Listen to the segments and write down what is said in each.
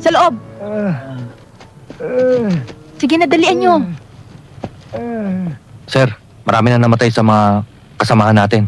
Sa loob. Sige na, dalian nyo. Sir, marami na namatay sa mga kasamahan natin.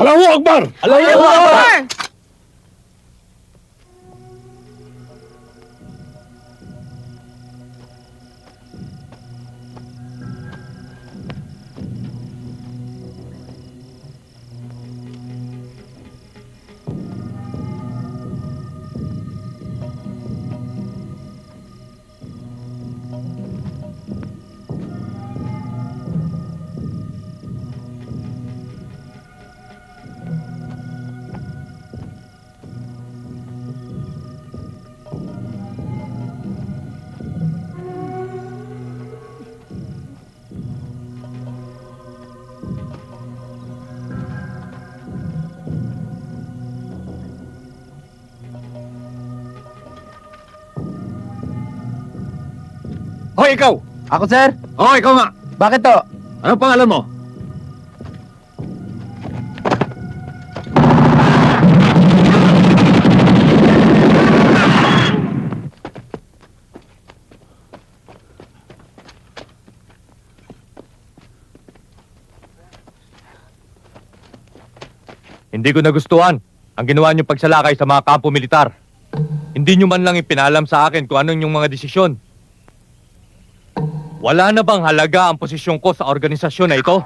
Allahu Akbar! Allahu Akbar! Hoy, ikaw! Ako, sir? Oh, ikaw nga! Bakit to? Ano pangalan mo? Hindi ko nagustuhan ang ginawa niyong pagsalakay sa mga kampo militar. Hindi niyo man lang ipinalam sa akin kung anong yung mga desisyon. Wala na bang halaga ang posisyon ko sa organisasyon na ito?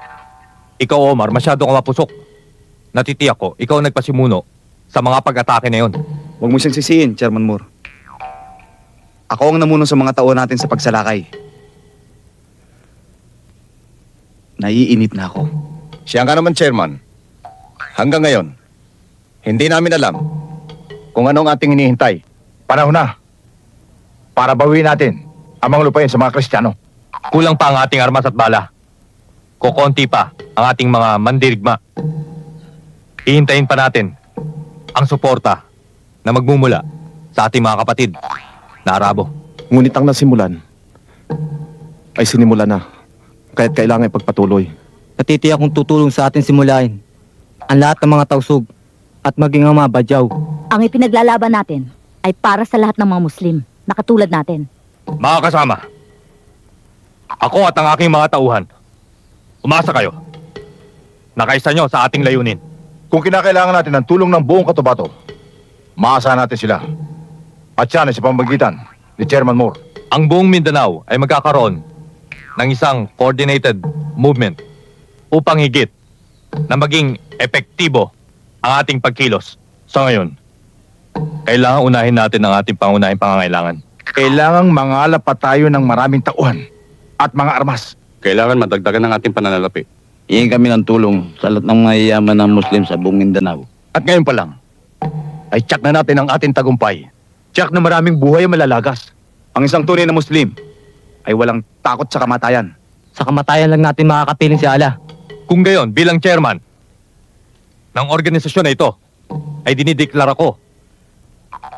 Ikaw, Omar, masyado ka mapusok. Natitiyak ko, ikaw ang nagpasimuno sa mga pag-atake na yon. Huwag mo siyang sisihin, Chairman Moore. Ako ang namuno sa mga tao natin sa pagsalakay. Naiinip na ako. Siya nga naman, Chairman. Hanggang ngayon, hindi namin alam kung anong ating hinihintay. Panahon na para bawiin natin ang mga lupain sa mga Kristiyano. Kulang pa ang ating armas at bala. Kukonti pa ang ating mga mandirigma. Hihintayin pa natin ang suporta na magmumula sa ating mga kapatid na Arabo. Ngunit ang nasimulan ay sinimulan na. Kaya't kailangan ipagpatuloy. Natitiyak kong tutulong sa atin simulain ang lahat ng mga tausug at maging ang mga badyaw. Ang ipinaglalaban natin ay para sa lahat ng mga Muslim na katulad natin. Mga kasama, Ako at ang aking mga tauhan. Umasa kayo. Nakaisa nyo sa ating layunin. Kung kinakailangan natin ng tulong ng buong katubato, maasahan natin sila. At yan ay sa pamamagitan ni Chairman Moore. Ang buong Mindanao ay magkakaroon ng isang coordinated movement upang higit na maging epektibo ang ating pagkilos. Sa ngayon, kailangan unahin natin ang ating pangunahing pangangailangan. Kailangang mangalap pa tayo ng maraming tauhan at mga armas. Kailangan madagdagan ng ating pananalapi. Hihingi kami ng tulong sa lahat ng mayayaman ng Muslim sa buong Mindanao. At ngayon pa lang, ay tsak na natin ang ating tagumpay. Tiyak na maraming buhay ang malalagas. Ang isang tunay na Muslim ay walang takot sa kamatayan. Sa kamatayan lang natin makakapiling si Allah. Kung gayon, bilang chairman ng organisasyon na ito, ay dinideklara ko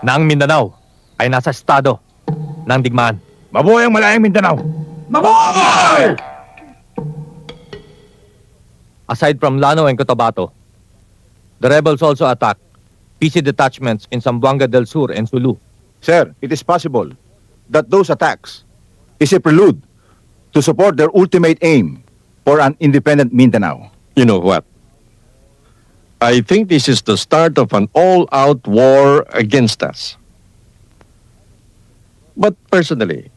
na ang Mindanao ay nasa estado ng digmaan. Mabuhay ang malayang Mindanao! Aside from Lanao and Cotabato, the rebels also attacked PC detachments in Zamboanga del Sur and Sulu. Sir, it is possible that those attacks is a prelude to support their ultimate aim for an independent Mindanao. You know what? I think this is the start of an all-out war against us. But personally,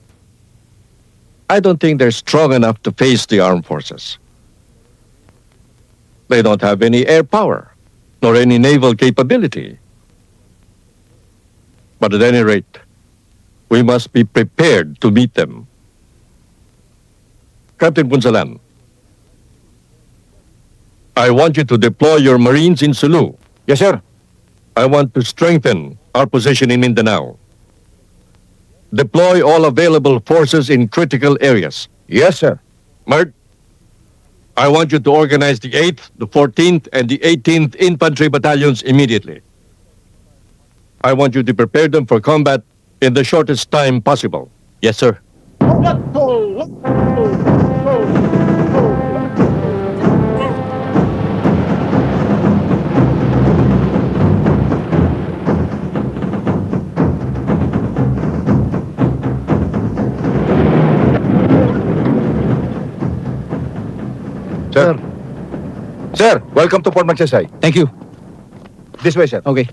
I don't think they're strong enough to face the armed forces. They don't have any air power, nor any naval capability. But at any rate, we must be prepared to meet them. Captain Punsalan, I want you to deploy your Marines in Sulu. Yes, sir. I want to strengthen our position in Mindanao. Deploy all available forces in critical areas. Yes, sir. Mert, I want you to organize the 8th, the 14th, and the 18th Infantry Battalions immediately. I want you to prepare them for combat in the shortest time possible. Yes, sir. Sir. Sir, welcome to Port Magsaysay. Thank you. This way, sir. Okay.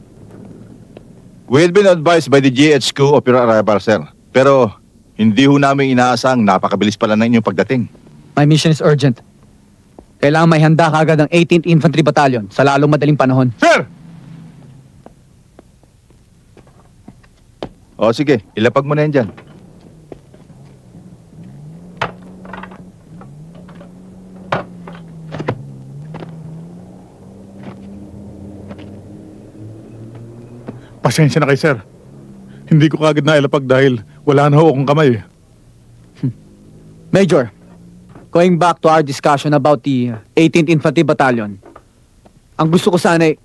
We had been advised by the GHQ of your arrival, sir. Pero hindi ho namin inaasang napakabilis pala ng inyong pagdating. My mission is urgent. Kailangan may handa kaagad ang 18th Infantry Battalion sa lalong madaling panahon. Sir! O sige, ilapag mo na yan dyan. Pasensya na kay sir. Hindi ko kagad na ilapag dahil wala na ho akong kamay. Major, going back to our discussion about the 18th Infantry Battalion, ang gusto ko sana ay...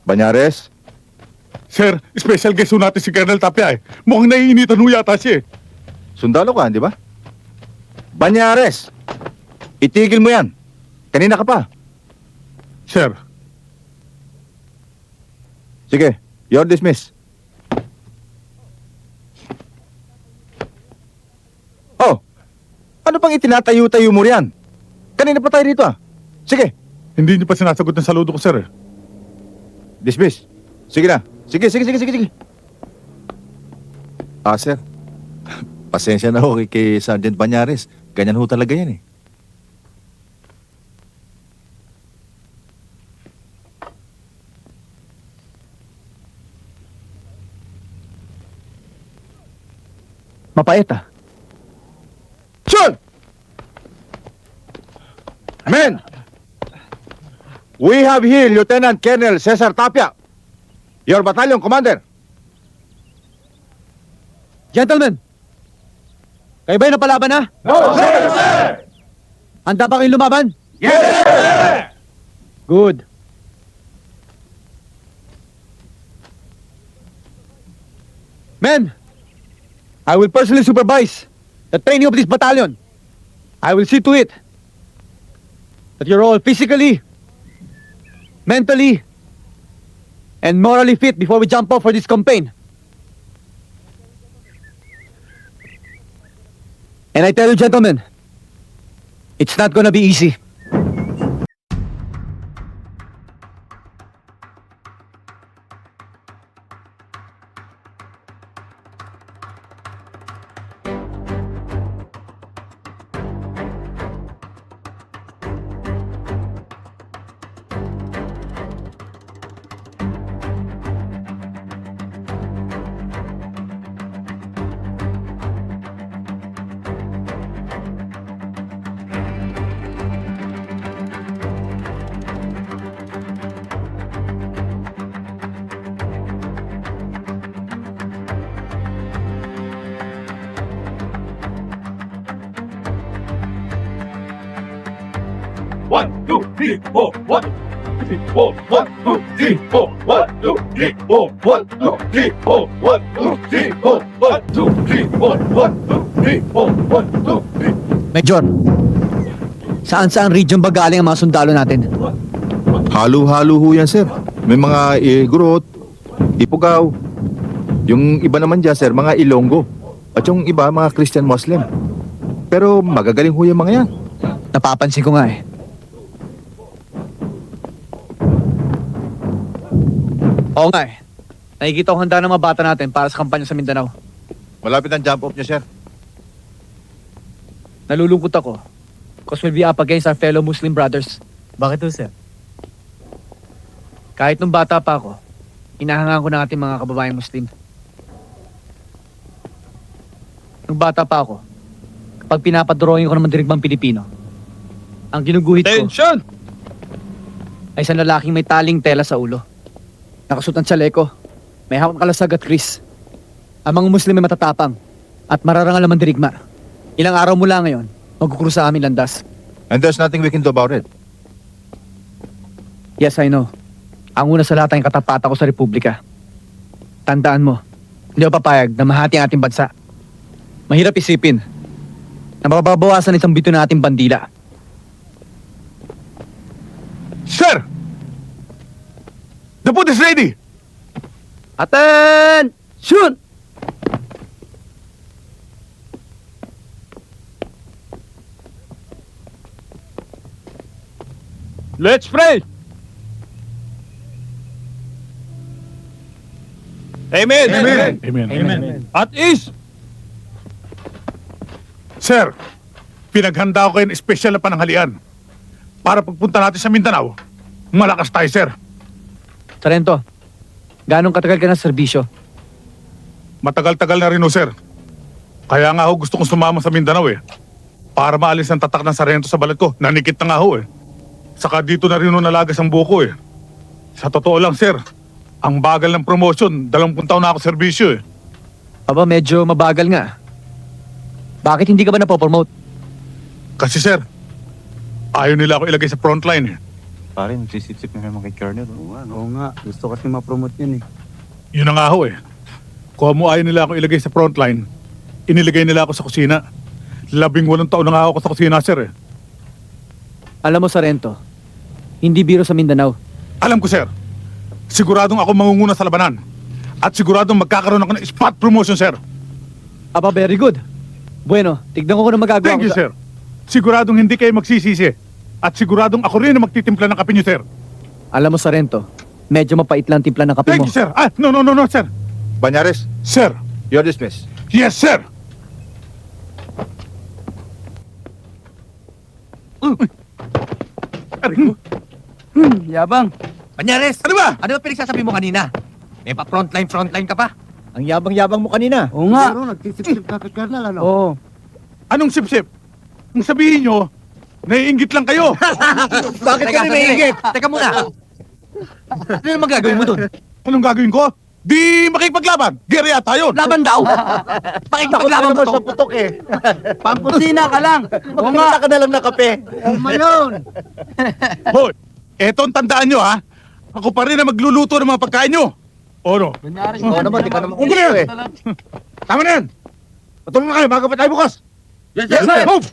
Banyares? Sir, special guest ho natin si Colonel Tapia eh. Mukhang naiinitan ho yata siya eh. Sundalo ka, di ba? Banyares! Itigil mo yan. Kanina ka pa. Sir, Sige, you're dismissed. Oh, ano pang itinatayo-tayo mo riyan? Kanina pa tayo rito ah. Sige, hindi niyo pa sinasagot ng saludo ko sir eh. dismiss. Sige na. Sige. Ah, sir. Pasensya na ho kay Sergeant Banyares. Ganyan ho talaga yan eh. Mapait ah. Son! Men! We have here Lieutenant Colonel Cesar Tapia, your battalion commander. Gentlemen! Kayo ba'y napalaban na? No, sir! Handa ba kayong lumaban? Yes! Good. Men! I will personally supervise the training of this battalion. I will see to it that you're all physically, mentally, and morally fit before we jump off for this campaign. And I tell you, gentlemen, it's not gonna be easy. Major, saan region ba galing ang mga sundalo natin? Halo-halo ho yan, sir. May mga Igorot, Ipugaw. Yung iba naman dyan, sir, mga Ilonggo. At yung iba, mga Christian Muslim. Pero magagaling ho yung mga yan. Napapansin ko nga eh. Oo nga eh. Nakikita ko handa ng mga bata natin para sa kampanya sa Mindanao. Malapit ang jump off niya, sir. Nalulungkot ako. Because we'll be up against our fellow Muslim brothers. Bakit to, sir? Kahit nung bata pa ako, inahangaan ko ng ating mga kababayang Muslim. Nung bata pa ako, kapag pinapadrawing ko ng mandirigmang Pilipino, ang ginuguhit ko ay isang lalaking may taling tela sa ulo. Nakasuot ng tsaleko, may hawak kalasag at kris. Ang mga Muslim ay matatapang at mararangal ang mandirigma. Ilang araw mula ngayon, magkukrusa sa aming landas. And there's nothing we can do about it. Yes, I know. Ang una sa lahat ay katapatan ko sa Republika. Tandaan mo, hindi ako papayag na mahati ang ating bansa. Mahirap isipin na mababawasan isang bito na ating bandila. Sir! The food is ready! Attention! Let's pray! Amen. Amen. Amen. At is... Sir, pinaghanda ko kayo ng espesyal na pananghalian. Para pagpunta natin sa Mindanao, malakas tayo, sir. Sarento, ganong katagal ka na sa serbisyo? Matagal-tagal na rin, sir. Kaya nga ho, gusto kong sumama sa Mindanao, para maalis ang tatak ng sarento sa balat ko. Nanikit na nga ho, Saka dito na rin ho nalagas ang buko, Sa totoo lang, sir, ang bagal ng promotion, 20 taon na ako serbisyo, Aba, medyo mabagal nga. Bakit hindi ka ba napopromote? Kasi, sir, ayaw nila ako ilagay sa frontline, Pare, nagsisip-sip na naman kay Colonel. Oo nga, gusto kasi ma-promote yun Yun na nga ho, Kung mo ayaw nila ako ilagay sa frontline, iniligay nila ako sa kusina. 18 taon na nga ako sa kusina, sir, Alam mo, Sarento, hindi biro sa Mindanao. Alam ko, sir. Siguradong ako mangunguna sa labanan. At siguradong magkakaroon ako ng spot promotion, sir. Aba, very good. Bueno, tignan ko kung magagawa Thank ko you, sir. Siguradong hindi kayo magsisisi. At siguradong ako rin ang magtitimpla ng kape niyo, sir. Alam mo, Sarento, medyo mapait lang timpla ng kape Thank mo. you, sir. No, sir. Banyares, Sir. you're dismissed. Yes, sir. Yabang. Banyares! Ano ba? Ano ba pinagsasabi mo kanina? May pa frontline ka pa? Ang yabang-yabang mo kanina. Oo nga. Nagsisip-sip ka kay Colonel, ano? Oo. Anong sip-sip? Kung sabihin nyo, naiinggit lang kayo. Bakit ka naiingit? Teka muna. Ano naman gagawin mo dun? Anong gagawin ko? Di makipaglaban. Gerya tayo. Laban daw! Pakipaglaban mo to. putok Pangkusina ka lang. Oo nga. ka na lang na kape. Mayon. Hoy, eto ang tandaan nyo, ha? Ako pa rin na magluluto ng mga pagkain nyo. O no? Oo naman, di ka naman. Huwag na yan. Tama na yan. Patuloy na kayo. Magawa pa tayo bukas. Yes, sir. Move!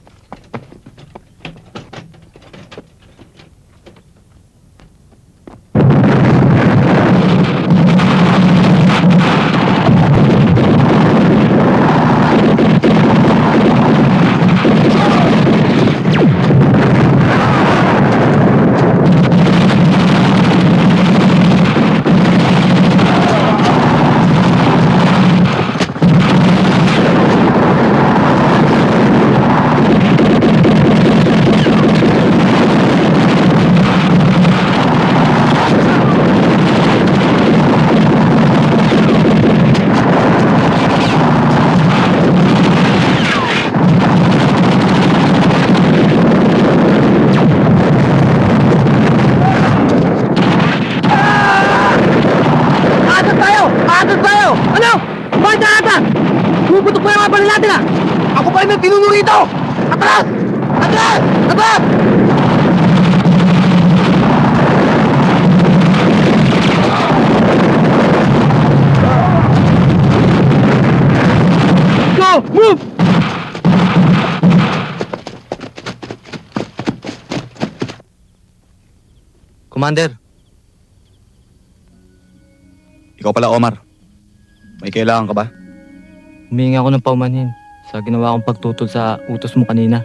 Labanan natin ah! Ako pa rin ang tinunong rito! Atras! Atras! Atras! Go! Move! Commander, Ikaw pala, Omar. May kailangan ka ba? humingi ako ng paumanhin sa ginawa kong pagtutol sa utos mo kanina.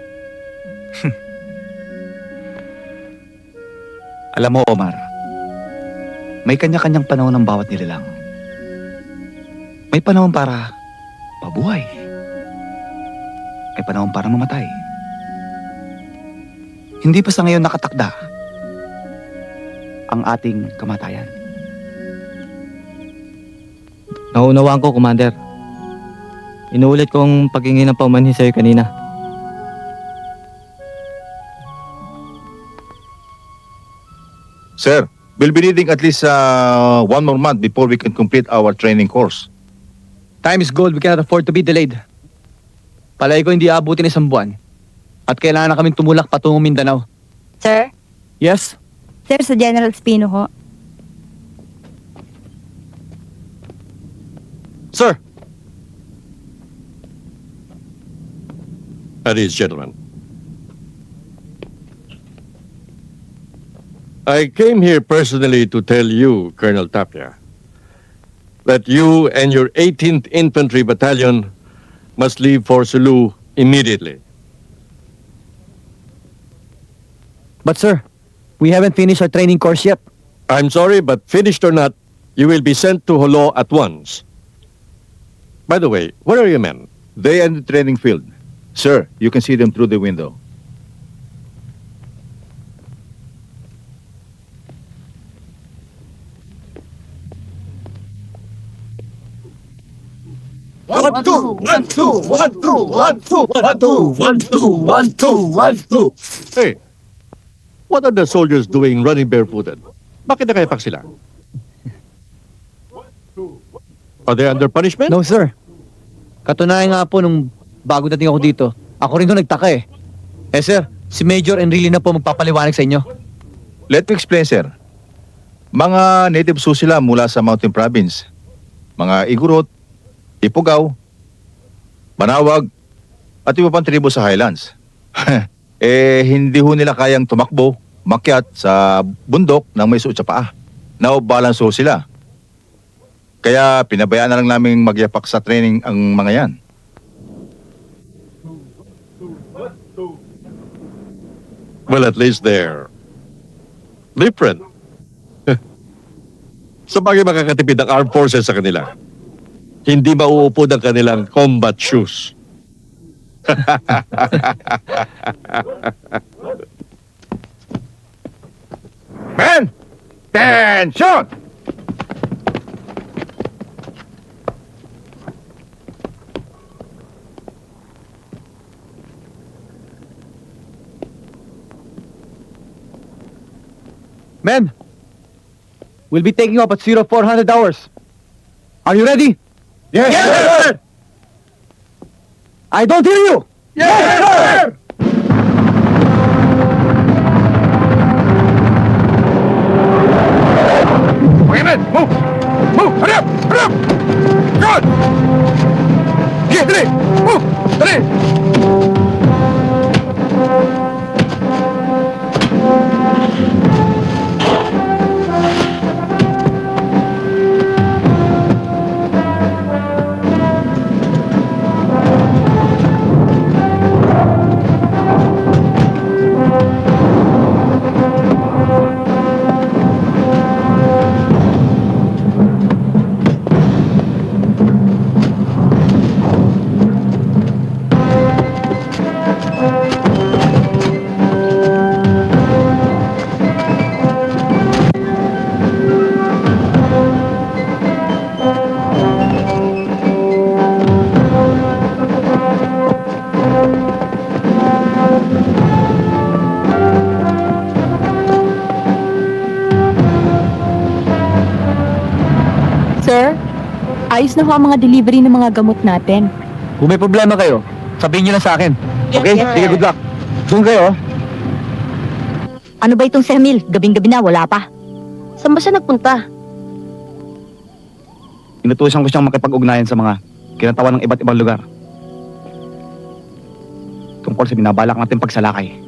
Alam mo, Omar, may kanya-kanyang panahon ng bawat nilalang. May panahon para mabuhay. May panahon para mamatay. Hindi pa sa ngayon nakatakda ang ating kamatayan. Naunawaan ko, Commander. Inuulit kong paghingi ng paumanhin sa'yo kanina. Sir, we'll be needing at least 1 more month before we can complete our training course. Time is gold, we cannot afford to be delayed. Palay ko hindi aabutin 1 buwan. At kailangan na kaming tumulak patungong Mindanao. Sir? Yes? Sir, sa General Espino ho. Sir! Ladies and gentlemen, I came here personally to tell you, Colonel Tapia, that you and your 18th Infantry Battalion must leave for Sulu immediately. But sir, we haven't finished our training course yet. I'm sorry, but finished or not, you will be sent to Holo at once. By the way, where are your men? They are in the training field. Sir, you can see them through the window. Hey, what are the soldiers doing running barefooted? Bakit nakayapak sila? Are they under punishment? No sir. Katunayan nga po nung bago dating ako dito, ako rin doon nagtaka eh. Eh sir, si Major Enrile na po magpapaliwanag sa inyo. Let me explain, sir. Mga native Sioux sila mula sa Mountain Province. Mga Igorot, Ipugaw, Manawag, at iba pang tribo sa Highlands. Hindi ho nila kayang tumakbo, makyat sa bundok ng may suot sa paa. Naubalance ho sila. Kaya pinabayaan na lang namin magyapak sa training ang mga yan. Well, at least they're different. Sa bagay makakatipid ang armed forces sa kanila. Hindi mauupod ang kanilang combat shoes. Men! Tension! Men, we'll be taking off at 0400 hours. Are you ready? Yes, sir! I don't hear you! Yes, sir! Okay, men! Move! Move! Hurry up! Hurry up! Good! Okay, dali! Move! Dali! Sir, ayos na ho ang mga delivery ng mga gamot natin. Kung may problema kayo, sabihin niyo lang sa akin. Okay? Sige, good luck. Doon kayo. Ano ba itong si Emil? Gabing-gabi na, wala pa. Saan ba siya nagpunta? Inutusan ko siyang makipag-ugnayan sa mga kinatawan ng iba't ibang lugar. Tungkol sa binabalak natin pagsalakay.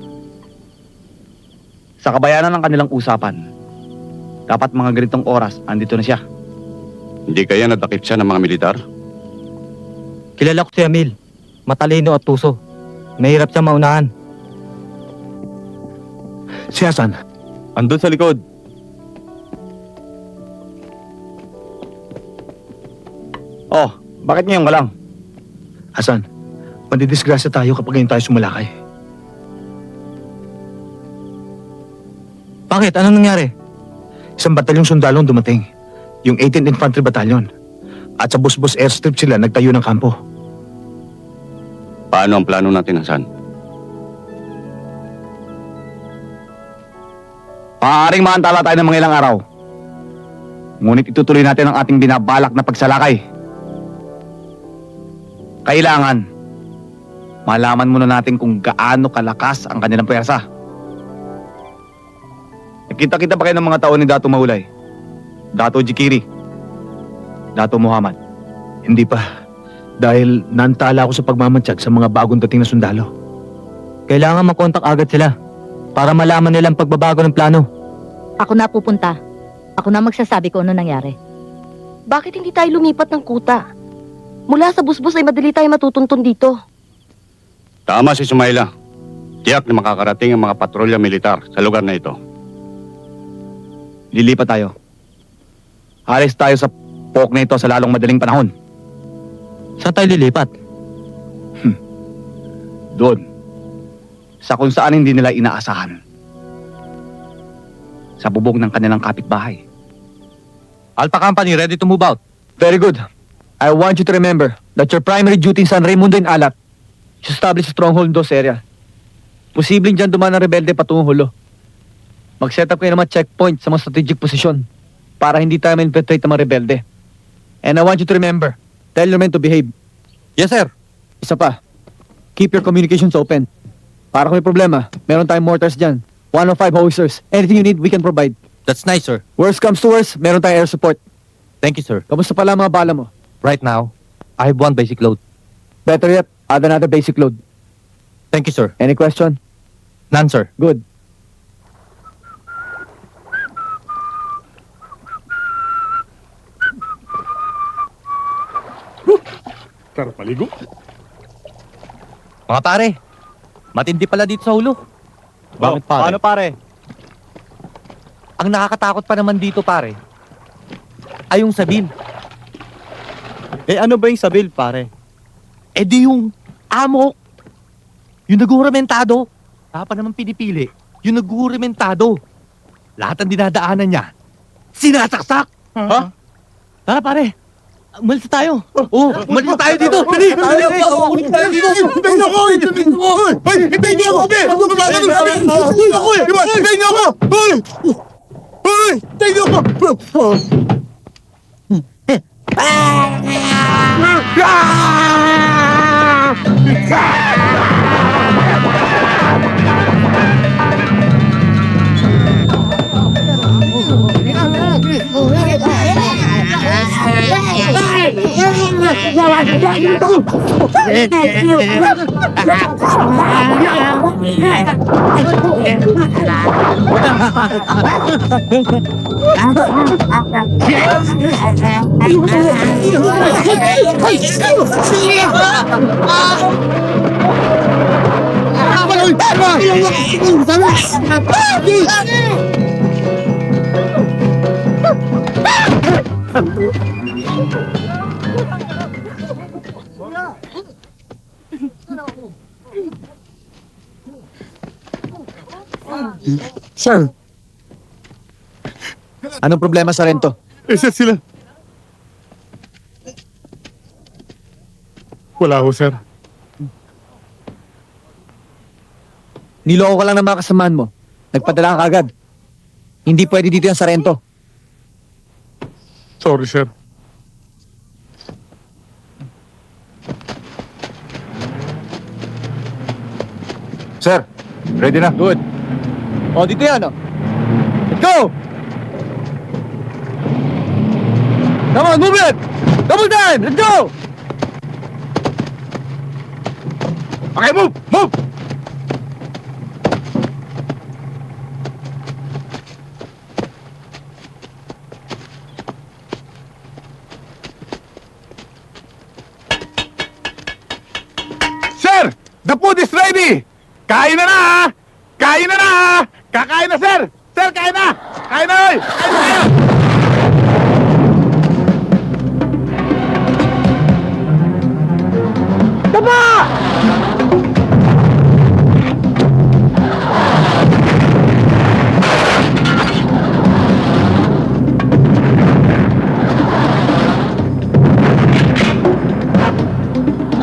Sa kabayanan ng kanilang usapan, dapat mga ganitong oras, andito na siya. Hindi kaya nadakip siya ng mga militar? Kilala ko si Emil. Matalino at tuso. Mahirap siya maunahan. Si Hasan, Andun sa likod. Oh, bakit ngayon ka lang? Hasan, mandidisgrasya tayo kapag ngayon tayo sumalakay. Bakit? Anong nangyari? Isang batalyong sundalong dumating, yung 18th Infantry Battalion. At sa Busbus Airstrip sila nagtayo ng kampo. Paano ang plano natin, Hasan? Maaaring maantala tayo ng mga ilang araw. Ngunit itutuloy natin ang ating binabalak na pagsalakay. Kailangan malaman muna natin kung gaano kalakas ang kanilang pwersa. Nakita-kita pa kayo ng mga tao ni Dato Mahulay, Dato Jikiri, Dato Muhammad. Hindi pa, dahil nantala ako sa pagmamatsyag sa mga bagong dating na sundalo. Kailangan makontak agad sila para malaman nilang pagbabago ng plano. Ako na pupunta. Ako na magsasabi kung ano nangyari. Bakit hindi tayo lumipat ng kuta? Mula sa busbus ay madali tayo matutuntun dito. Tama si Sumaila. Tiyak na makakarating ang mga patrolya militar sa lugar na ito. Lilipat tayo. Alis tayo sa pok na ito sa lalong madaling panahon. Saan tayo lilipat? Doon. Sa kung saan hindi nila inaasahan. Sa bubog ng kanilang kapitbahay. Alpha Company, ready to move out. Very good. I want you to remember that your primary duty in San Raimundo and Alat is to establish a stronghold in those area. Posibleng dyan dumaan ng rebelde patungong hulo. Mag-set up kayo ng mga checkpoint sa mga strategic position para hindi tayo ma-infiltrate ng mga rebelde. And I want you to remember, tell your men to behave. Yes, sir. Isa pa, keep your communications open. Para kung may problema, meron tayong mortars dyan. 105 howitzers. Anything you need, we can provide. That's nice, sir. Worst comes to worst, meron tayong air support. Thank you, sir. Kamusta pala ang mga bala mo? Right now, I have one basic load. Better yet, add another basic load. Thank you, sir. Any question? None, sir. Good. Tara, paligo. Mga pare, matindi pala dito sa hulo. Bakit pare? Paano pare? Ang nakakatakot pa naman dito, pare, ay yung sabil. Eh ano ba yung sabil pare? Eh di yung amok. Yung naguramentado. Tapa naman pinipili. Yung naguramentado. Lahat ang dinadaanan niya, sinasaksak. Ha? Tara pare, umalis na tayo. Oh, umalis na tayo dito. Dali, umalis tayo dito. Hintayin niyo ako! Hintayin niyo ako! Hoy! Hintayin niyo ako! Hintayin niyo ako! Hoy! Hoy! Hintayin niyo ako! Sir. Anong problema sa rento? Sir, sila. Wala ho, sir. Niloko ka lang ng mga kasamaan mo. Nagpadala ka agad. Hindi pwede dito yan sa rento. Sorry, sir. Sir, ready na. Good. O, dito yan, Let's go! Come on, move it! Double time! Let's go! Okay, move! Move! Sir! The food is ready! Kain na ha! Kain na ha! Kakain na, sir! Sir, kain na! Kain na, oy! Kain na kayo!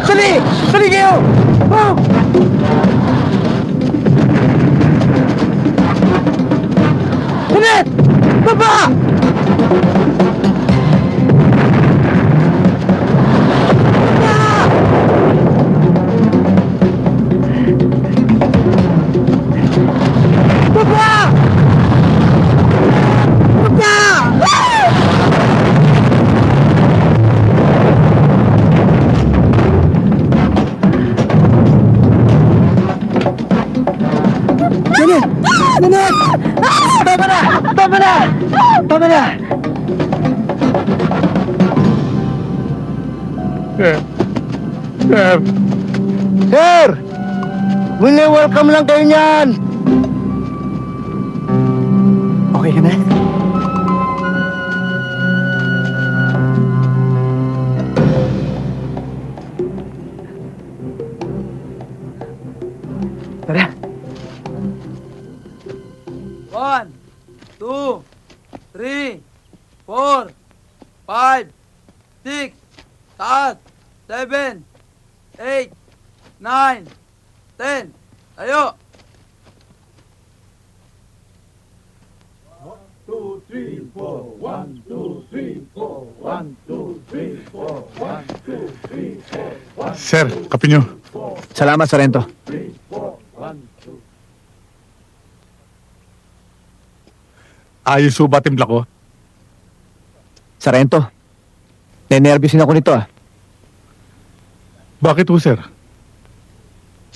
Sali! Sali kayo! Wow! Ulit! Baba! Baba! Baba! Ulit! Ulit! Tama na! Tama na! Tama na! Sir. Sir. Sir! Welcome lang kayo niyan! Okay ka na? Tara! 1, 2, 3, 4, 5, 6, 7, 8, 9, 10. Tayo! Sir, kape nyo. Salamat, Sarento. Ayos ho ba timpla ko? Sarento, nenervyusin ako nito Bakit ho, sir?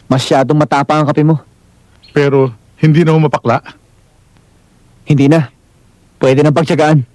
Masyadong matapang ang kape mo. Pero hindi na ho mapakla. Hindi na. Pwede nang pagtyagaan.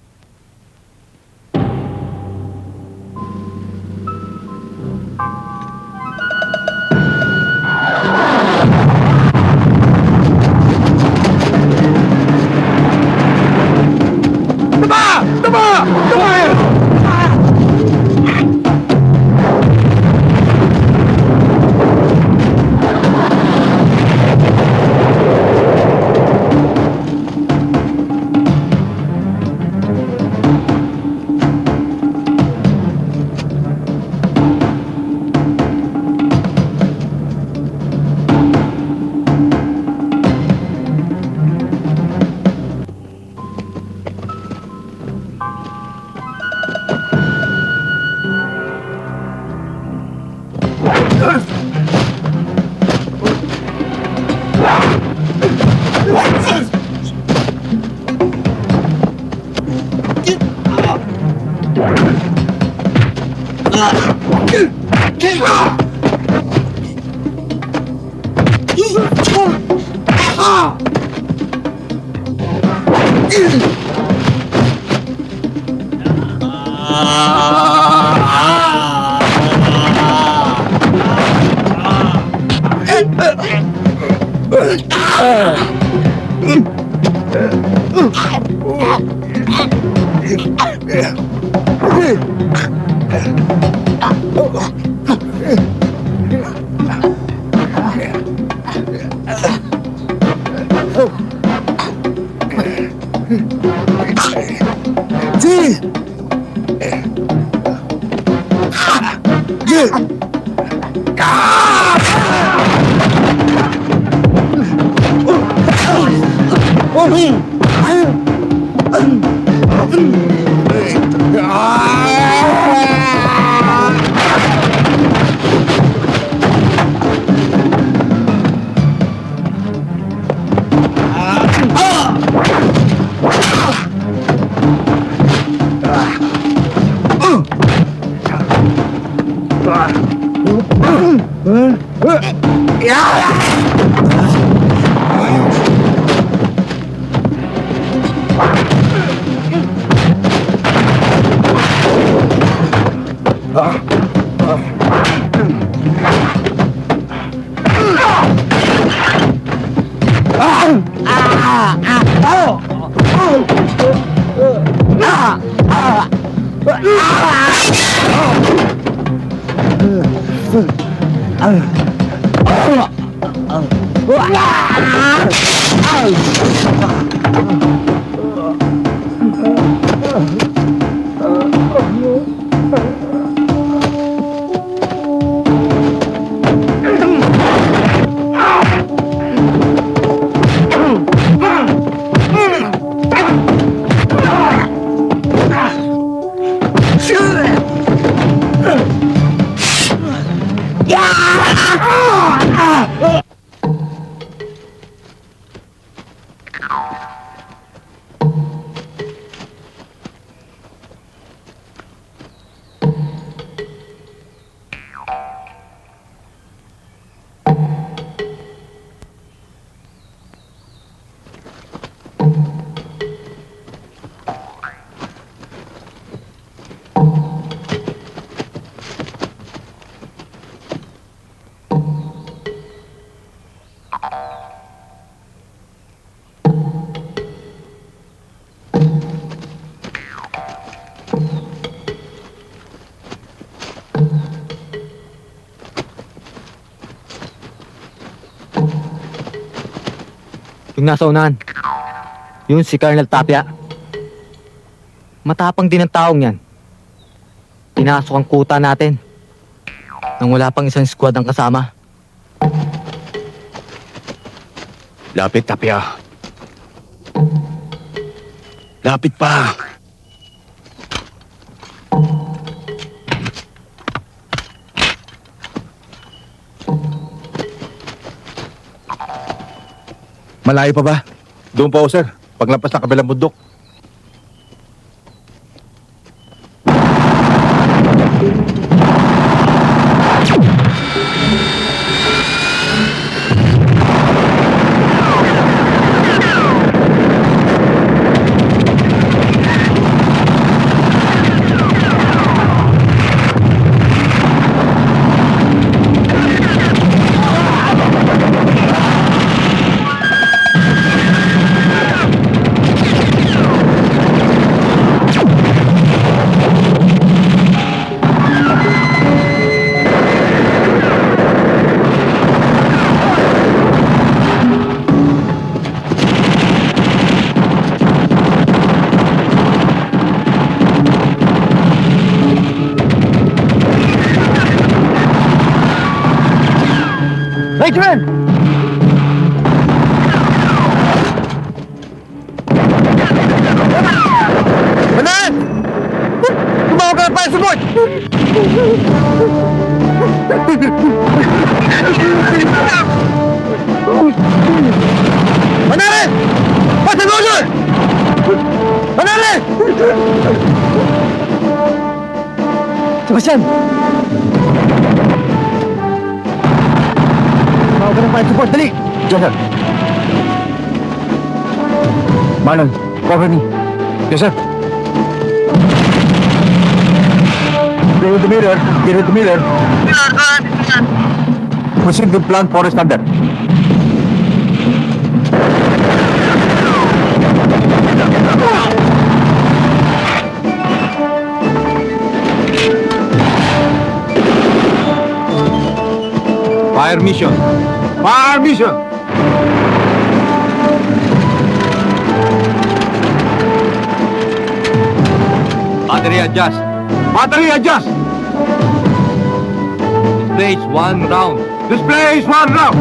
Yung nasa unahan. Yun si Colonel Tapia. Matapang din ang taong yan. Pinasok ang kuta natin. Nang wala pang isang squad ang kasama. Lapit, Tapia. Lapit pa. Malayo pa ba? Doon pa ako, sir. Paglampas ng kabilang bundok. Right, man! Manan! Tumawag ka na pa support! Manare! Pasagulo! Manare! Sebastian! Tumawag ka na pa support, dali! Yes, sir. Marlon, cover me. Yes, sir. Get with the mirror. Get with the mirror. Proceed with plan forest under. Fire mission. Fire mission! Battery adjust. Battery adjust! Displays 1 round. Displays 1 round!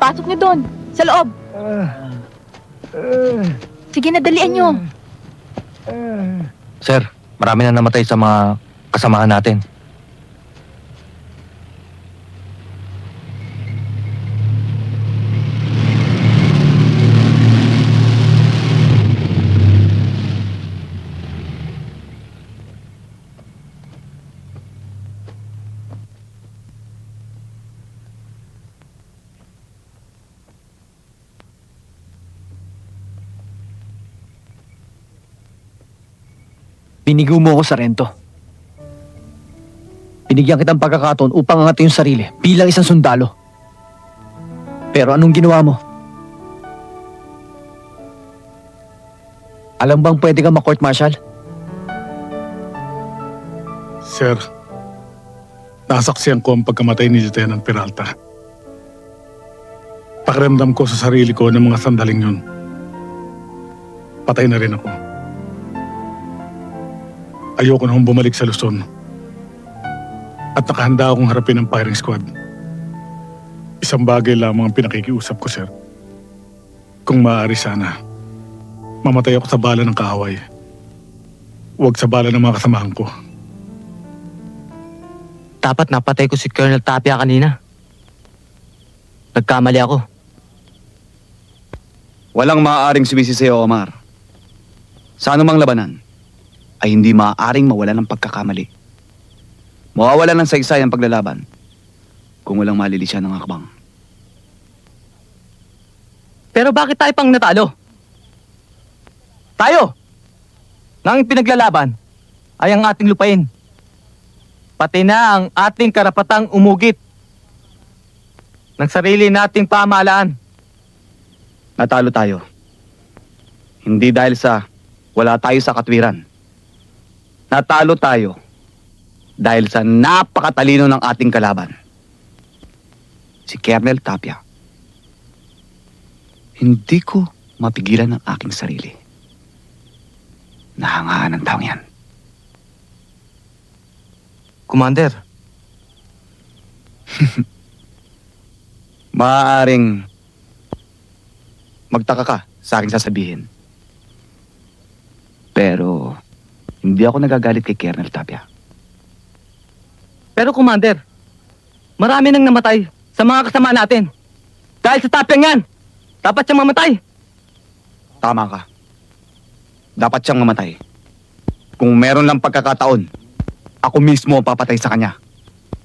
Pasok niyo doon, sa loob. Sige na, dalian niyo. Sir, marami na namatay sa mga kasamahan natin. Binigo mo ako sa rento. Binigyan kitang pagkakataon upang angatin yung sarili bilang isang sundalo. Pero anong ginawa mo? Alam bang pwede kang ma-court martial? Sir, nasaksiyan ko ang pagkamatay ni Lieutenant Peralta. Pakiramdam ko sa sarili ko ng mga sandaling yun. Patay na rin ako. Ayoko na bumalik sa Luzon. At nakahanda akong harapin ang firing squad. Isang bagay lamang ang pinakikiusap ko, sir. Kung maaari sana, mamatay ako sa bala ng kaaway. Huwag sa bala ng mga kasamahan ko. Dapat napatay ko si Colonel Tapia kanina. Nagkamali ako. Walang maaaring sumisi sa'yo, Omar. Sa anumang labanan, ay hindi maaaring mawala ng pagkakamali. Mawawala ng saysay ang paglalaban kung walang malilisya ng hakbang. Pero bakit tayo pang natalo? Tayo! Nang pinaglalaban ay ang ating lupain. Pati na ang ating karapatang umugit ng sarili nating pamahalaan. Natalo tayo. Hindi dahil sa wala tayo sa katwiran. Natalo tayo dahil sa napakatalino ng ating kalaban. Si Colonel Tapia. Hindi ko mapigilan ang aking sarili. Nahangaan ng taong yan. Commander, Maaaring magtaka ka sa aking sasabihin. Pero hindi ako nagagalit kay Colonel Tapia. pero Commander, marami nang namatay sa mga kasama natin. Dahil sa Tapiang yan, dapat siyang mamatay. Tama ka. Dapat siyang mamatay. Kung meron lang pagkakataon, ako mismo ang papatay sa kanya.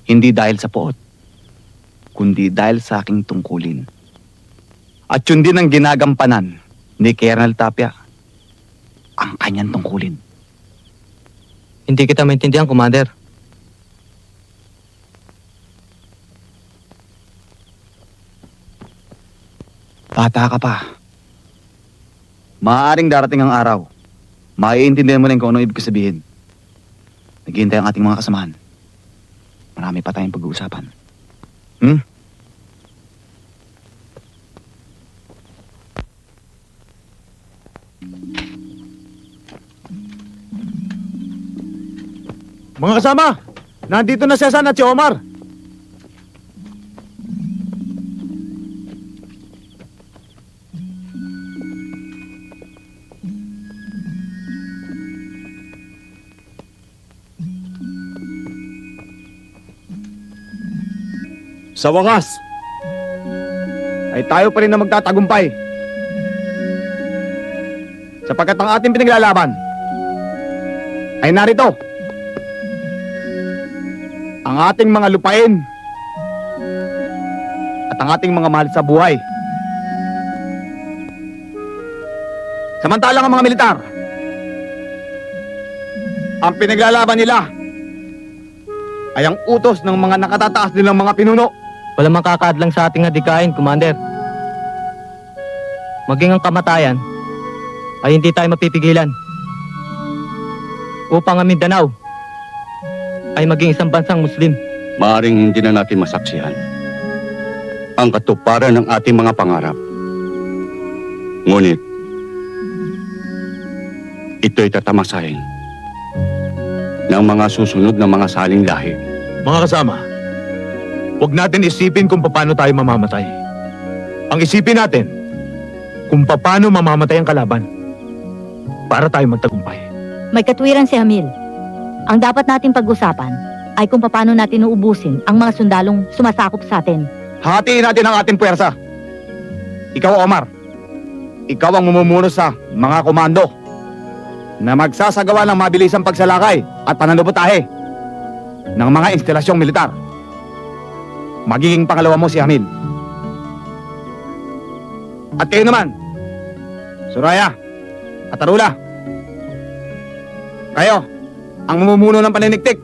Hindi dahil sa poot, kundi dahil sa aking tungkulin. At yun din ang ginagampanan ni Colonel Tapia, ang kanyang tungkulin. Hindi kita maintindihan, Commander. Bata ka pa. Maaaring darating ang araw. Maiintindihan mo na kung ano ibig sabihin. Naghihintay ang ating mga kasamahan. Marami pa tayong pag-uusapan. Mga kasama, nandito na si Hasan at si Omar. Sa wakas, ay tayo pa rin na magtatagumpay. Sapagkat ang ating pinaglalaban ay narito. Ang ating mga lupain at ang ating mga mahal sa buhay. Samantalang ang mga militar, ang pinaglalaban nila ay ang utos ng mga nakatataas nilang mga pinuno. Walang makakadlang sa ating adikain, Commander. Maging ang kamatayan ay hindi tayo mapipigilan. Upang ang Mindanao ay maging isang bansang Muslim. Maaring hindi na natin masaksihan ang katuparan ng ating mga pangarap. Ngunit, ito'y tatamasahin ng mga susunod na mga saling lahi. Mga kasama, huwag natin isipin kung paano tayo mamamatay. Ang isipin natin kung paano mamamatay ang kalaban para tayo magtagumpay. May katwiran si Hamil. Ang dapat nating pag-usapan ay kung paano natin uubusin ang mga sundalong sumasakop sa atin. Hatiin natin ang ating puwersa. Ikaw, Omar. Ikaw ang mumumuno sa mga komando na magsasagawa ng mabilisang pagsalakay at pananubutahe ng mga instalasyong militar. Magiging pangalawa mo si Hamil. At kayo naman, Suraya at Arula. Kayo ang mumumuno ng paniniktik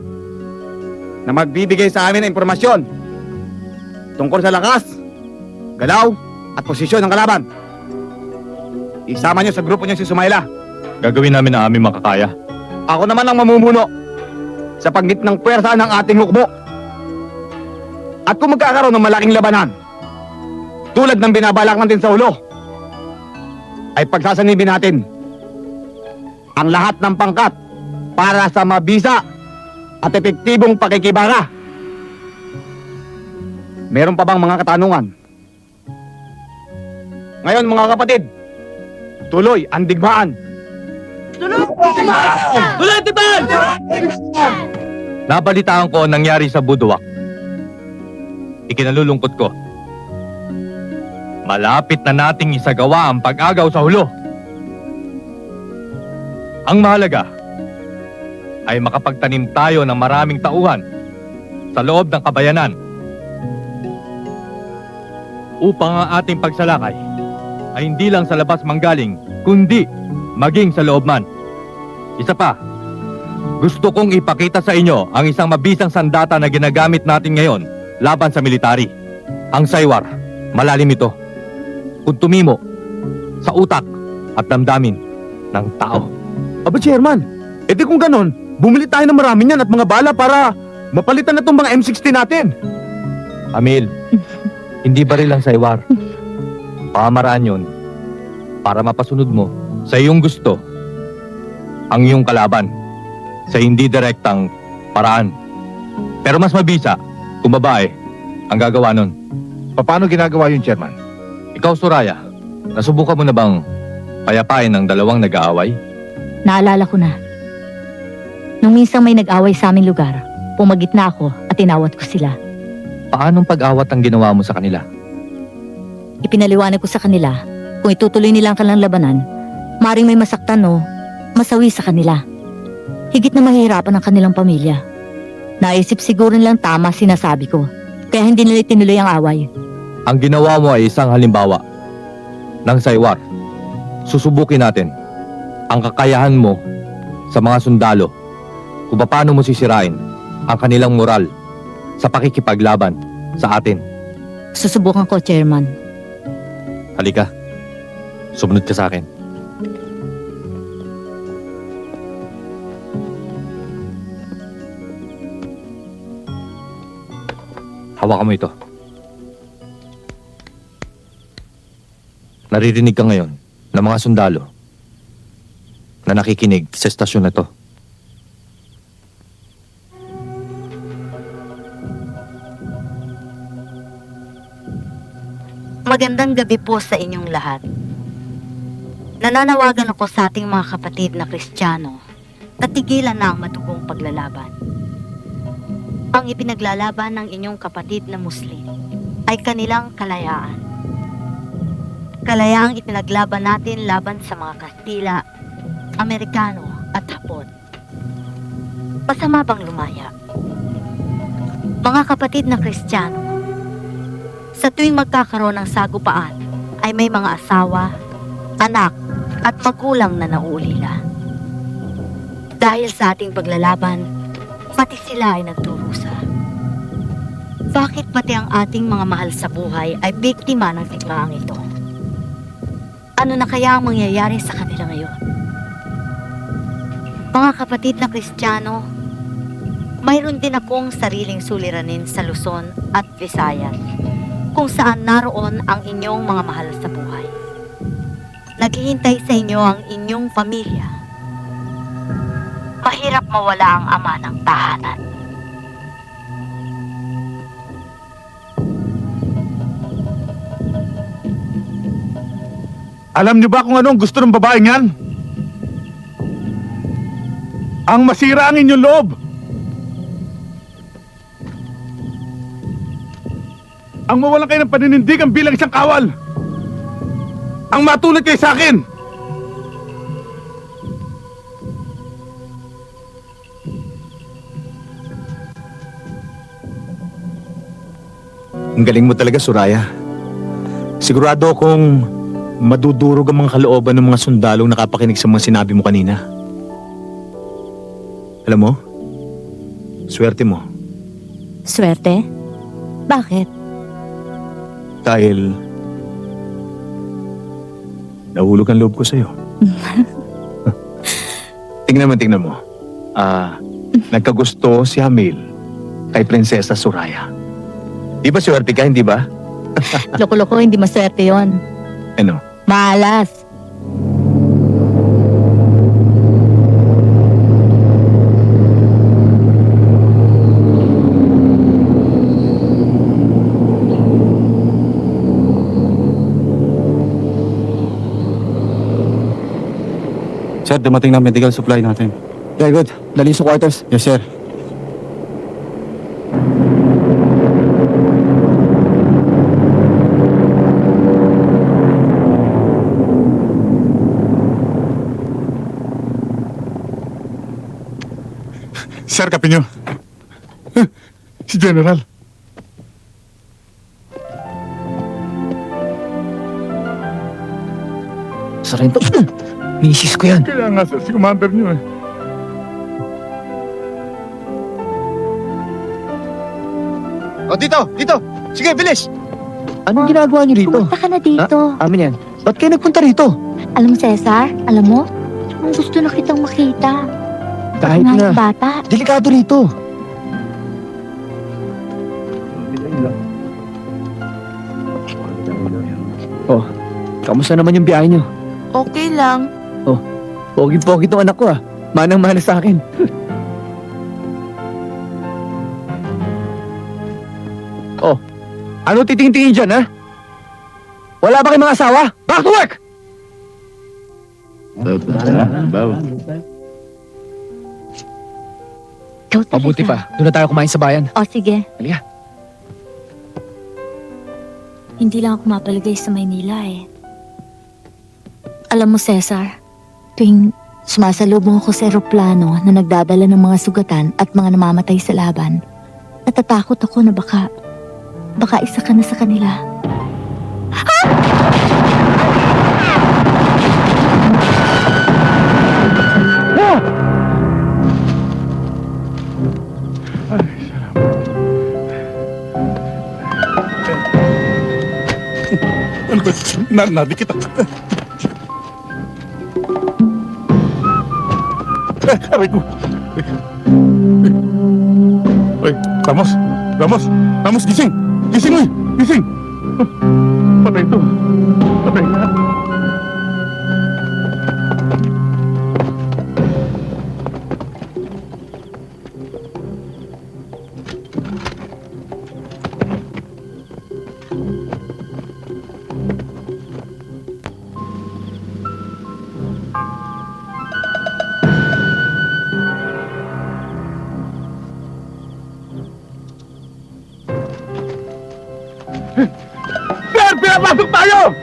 na magbibigay sa amin ng impormasyon tungkol sa lakas, galaw at posisyon ng kalaban. Isama niyo sa grupo niyo si Sumayla. Gagawin namin ang aming makakaya. Ako naman ang mamumuno sa paggitnang puwersa ng ating hukbo. At kung magkakaroon ng malaking labanan, tulad ng binabalak natin sa ulo, ay pagsasanibin natin ang lahat ng pangkat para sa mabisa at epektibong pakikibaka. Meron pa bang mga katanungan? Ngayon mga kapatid, tuloy ang digmaan. Nabalitaan ko ang nangyari sa Buduwak. Ikinalulungkot ko. Malapit na nating isagawa ang pag-agaw sa hulo. Ang mahalaga ay makapagtanim tayo ng maraming tauhan sa loob ng kabayanan upang ang ating pagsalakay ay hindi lang sa labas manggaling, kundi maging sa loob man. Isa pa, gusto kong ipakita sa inyo ang isang mabisang sandata na ginagamit natin ngayon laban sa military. Ang saywar, malalim ito. Kung tumimo sa utak at damdamin ng tao. Aba, Chairman, edi kung ganon, bumili tayo ng marami niyan at mga bala para mapalitan na itong mga M60 natin. Amil, hindi baril ang saywar. Pamaraan yun para mapasunod mo sa iyong gusto ang iyong kalaban sa hindi direktang paraan. Pero mas mabisa kung babae ang gagawa nun. Paano ginagawa yun, Chairman? Ikaw, Suraya, nasubukan mo na bang payapain ng dalawang nag-aaway? Naalala ko na. Nung minsang may nag-away sa aming lugar, pumagit na ako at tinawat ko sila. Paanong pag-awat ang ginawa mo sa kanila? Ipinaliwanag ko sa kanila kung itutuloy nila ang kanilang labanan, maring may masaktan o masawi sa kanila. Higit na mahihirapan ang kanilang pamilya. Naisip siguro nilang tama sinasabi ko, kaya hindi nila tinuloy ang away. Ang ginawa mo ay isang halimbawa ng saywar. Susubukin natin ang kakayahan mo sa mga sundalo kung paano mo sisirain ang kanilang moral sa pakikipaglaban sa atin. Susubukan ko, Chairman. Halika, sumunod ka sa akin. Hawakan mo ito. Naririnig ka ngayon ng mga sundalo na nakikinig sa estasyon na to. Magandang gabi po sa inyong lahat. Nananawagan ako sa ating mga kapatid na Kristiyano na tigilan na ang madugong paglalaban. Ang ipinaglalaban ng inyong kapatid na Muslim ay kanilang kalayaan. Kalayaang ipinaglaban natin laban sa mga Kastila, Amerikano at Hapon. Masama bang lumaya? Mga kapatid na Kristiyano, sa tuwing magkakaroon ng sagupaan ay may mga asawa, anak at magulang na nauulila. Dahil sa ating paglalaban, pati sila ay nagdurusa. Bakit pati ang ating mga mahal sa buhay ay biktima ng digmaang ito? Ano na kaya ang mangyayari sa kanila ngayon? Mga kapatid na Kristiyano, mayroon din akong sariling suliranin sa Luzon at Visayas kung saan naroon ang inyong mga mahal sa buhay. Naghihintay sa inyo ang inyong pamilya. Mahirap mawala ang ama ng tahanan. Alam niyo ba kung ano ang gusto ng babaeng yan? Ang masira ang inyong loob. Ang mawalan kayo ng paninindigan bilang isang kawal. Ang matulad kayo sa akin. Ang galing mo talaga, Suraya. Sigurado akong madudurog ang mga kalooban ng mga sundalong nakapakinig sa mga sinabi mo kanina. Alam mo, swerte mo. Swerte? Bakit? Dahil nahulog ang loob ko sa'yo. Tingnan mo. Nagkagusto si Hamil kay Prinsesa Suraya. Di ba swerte ka, hindi ba? Loko-loko, hindi maswerte yon. Ano? Malas. Sir, dumating na medical supply natin. Very good. Dali sa quarters. Yes, sir. Sir Capinyo. Si General. Sarento. Misis ko yan. Kaya nga sir, si commander niyo eh. O, dito! Sige, bilis! Anong ginagawa niyo rito? Pumunta ka na dito. Amin yan. Ba't kayo nagpunta rito? Alam mo, Cesar, alam mo, ang gusto na kitang makita. Kahit Nga na. yung bata. Delikado rito. Oh, kamusta naman yung biyahe niyo? Okay lang. Pogi-pogi tong anak ko ah. Manang-mana sa akin. Oh, ano titingin-tingin dyan ha? Wala ba kayong mga asawa? Back to work! Ikaw talaga. Mabuti pa. Doon na tayo kumain sa bayan. O, sige. Halika. Hindi lang ako mapalagay sa Maynila eh. Alam mo, Cesar, tuwing sumasalubong ako sa eroplano na nagdadala ng mga sugatan at mga namamatay sa laban, natatakot ako na baka isa ka na sa kanila. Ano ba? Nadikit ako. Aray ko. Ay, Ramos, gising! Gising, oy! Gising! Patay ito. Patay na. Sir, pinapasok tayo!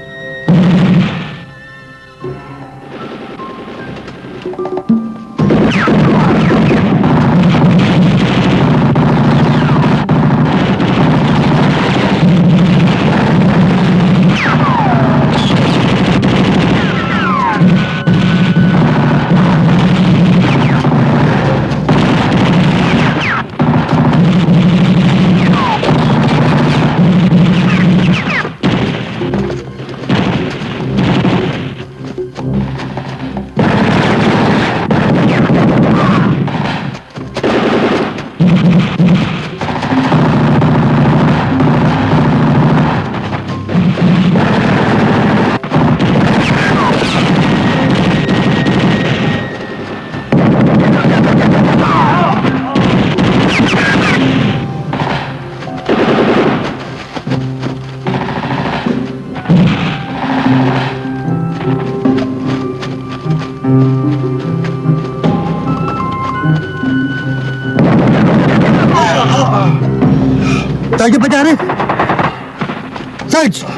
Sarge!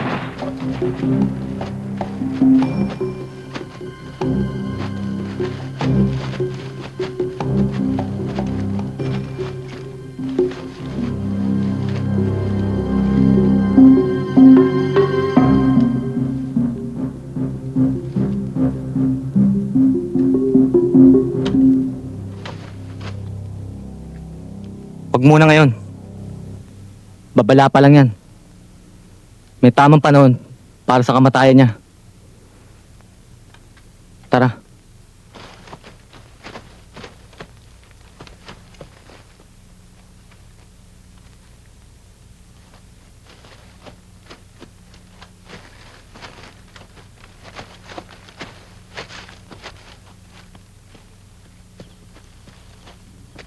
Huwag muna ngayon. Babala pa lang yan. May tamang panahon para sa kamatayan niya. Tara.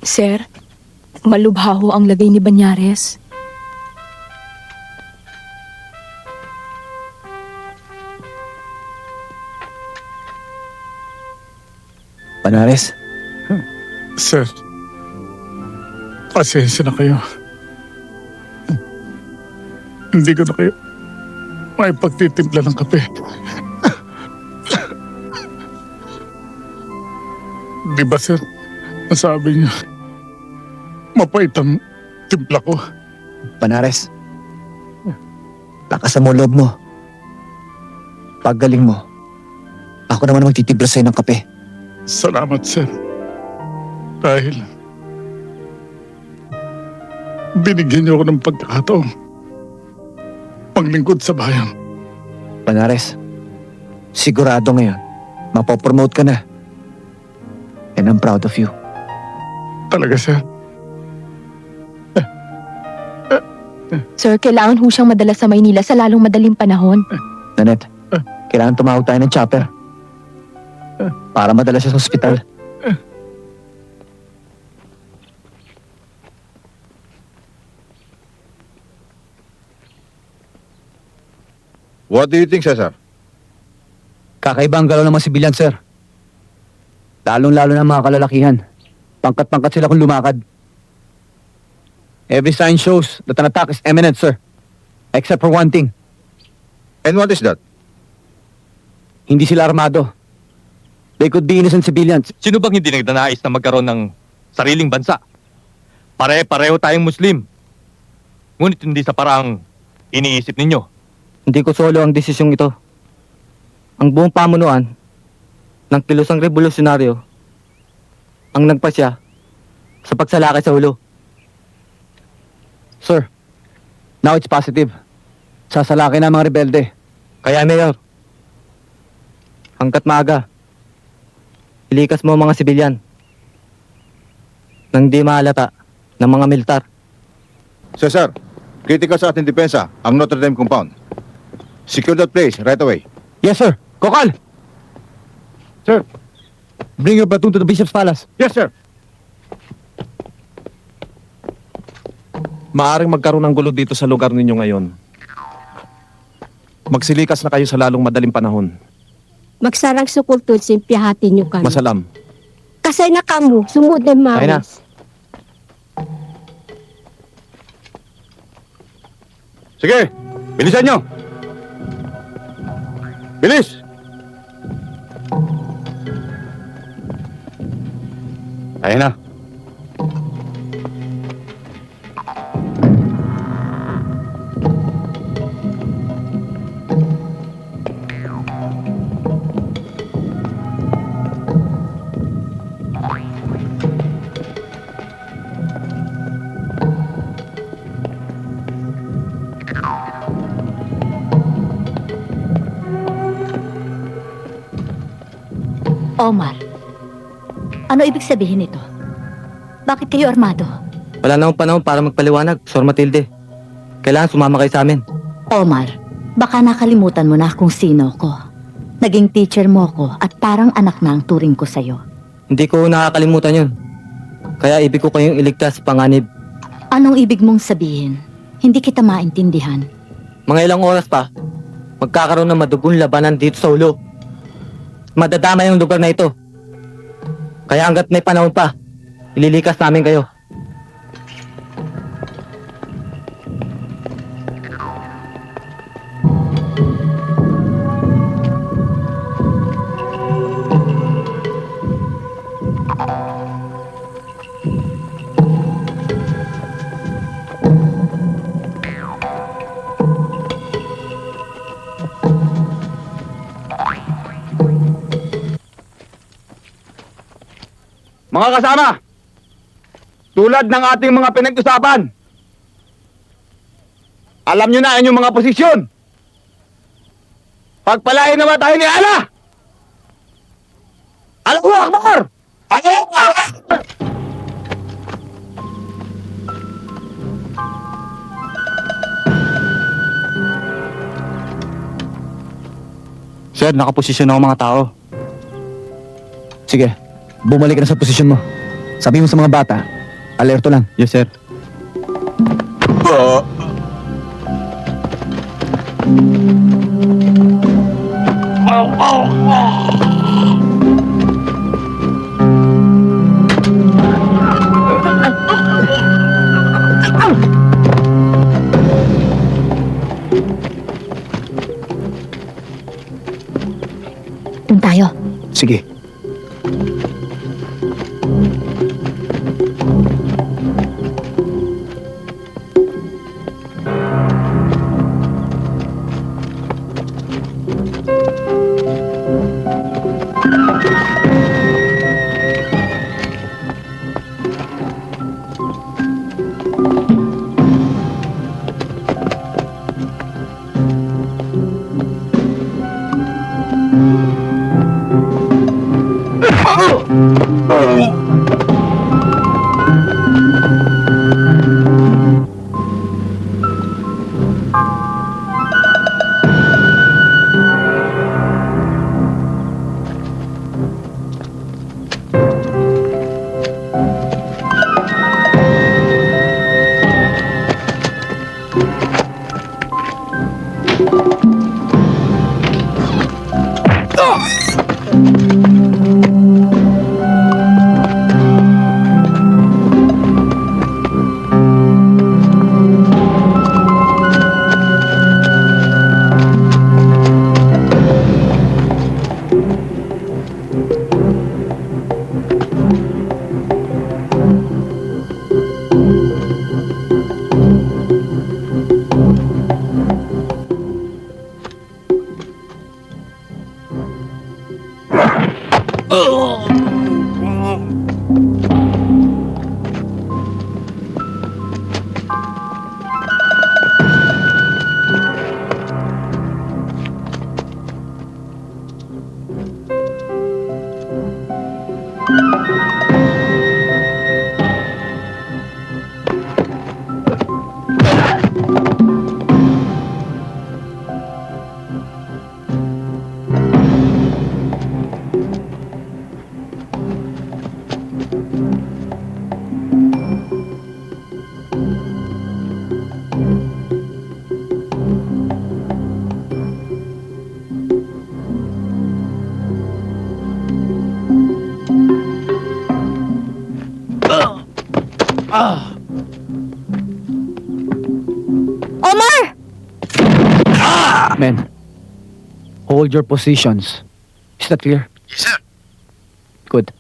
Sir, malubha ho ang lagay ni Banyares. Banyares, Sir, pasensya na kayo. Hindi ko na kayo may pagtitimpla ng kape. Di ba, sir? Nasabi niyo, mapait ang timpla ko. Banyares. Lakasan mo loob mo. Paggaling mo, ako naman magtitibla sa'yo ng kape. Salamat, sir. Dahil binigyan niyo ako ng pagkakataon maglingkod sa bayan. Banyares, sigurado ngayon, mapopromote ka na. And I'm proud of you. Talaga, sir. Sir, kailangan ho siyang madala sa Maynila sa lalong madaling panahon. Nanette, kailangan tumawag tayo ng chopper. Para madala siya sa ospital. What do you think, Cesar? Kakaiba ang galaw ng mga sibilyan, sir. Lalong-lalo na mga kalalakihan. Pangkat-pangkat sila kung lumakad. Every sign shows that an attack is imminent, sir. Except for one thing. And what is that? Hindi sila armado. They could be innocent civilians. Sino bang hindi nagdanais na magkaroon ng sariling bansa? Pare-pareho tayong Muslim. Ngunit hindi sa paraang iniisip ninyo. Hindi ko solo ang desisyong ito. Ang buong pamunuan ng kilusang revolusyonaryo ang nagpasya sa pagsalakay sa ulo. Sir, now it's positive. Sasalaki na ang mga rebelde. Kaya Mayor, hanggat maaga, ilikas mo ang mga sibilyan nang di mahalata ng mga militar. Cesar, critical sa ating depensa ang Notre Dame compound. Secure that place right away. Yes, sir. Kokal! Sir, bring your platoon to the Bishop's Palace. Yes, sir. Maaring magkaroon ng gulo dito sa lugar ninyo ngayon. Magsilikas na kayo sa lalong madaling panahon. Magsarang sukultod simpihatin nyo kami. Masalam. Kasay na kamo, sumud na Ay na. mawas. Sige, bilisan nyo! Bilis! Ayun na. Omar, ano ibig sabihin nito? Bakit kayo armado? Wala na akong panahon para magpaliwanag, Sor Matilde. Kailangan sumama kayo sa amin. Omar, baka nakalimutan mo na kung sino ko. Naging teacher mo ko at parang anak na ang turing ko sa'yo. Hindi ko nakakalimutan yun. Kaya ibig ko kayong iligtas, panganib. Anong ibig mong sabihin? Hindi kita maintindihan. Mga ilang oras pa, magkakaroon ng madugong labanan dito sa ulo. Madadama yung lugar na ito. Kaya hanggat may panahon pa, ililikas namin kayo. Mga kasama, tulad ng ating mga pinag-usapan, alam nyo na inyong mga posisyon. Pagpalain naman tayo ni Allah! Allahu Akbar! Allahu Akbar! Sir, nakaposisyon na ako mga tao. Sige, bumalik ka na sa posisyon mo. Sabi mo sa mga bata, alerto lang. Yes, sir. Doon tayo. Sige. Omar! Men, hold your positions. Is that clear? Yes, sir. Good.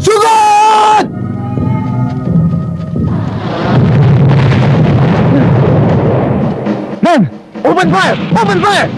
Sugod! Men! Open fire! Open fire!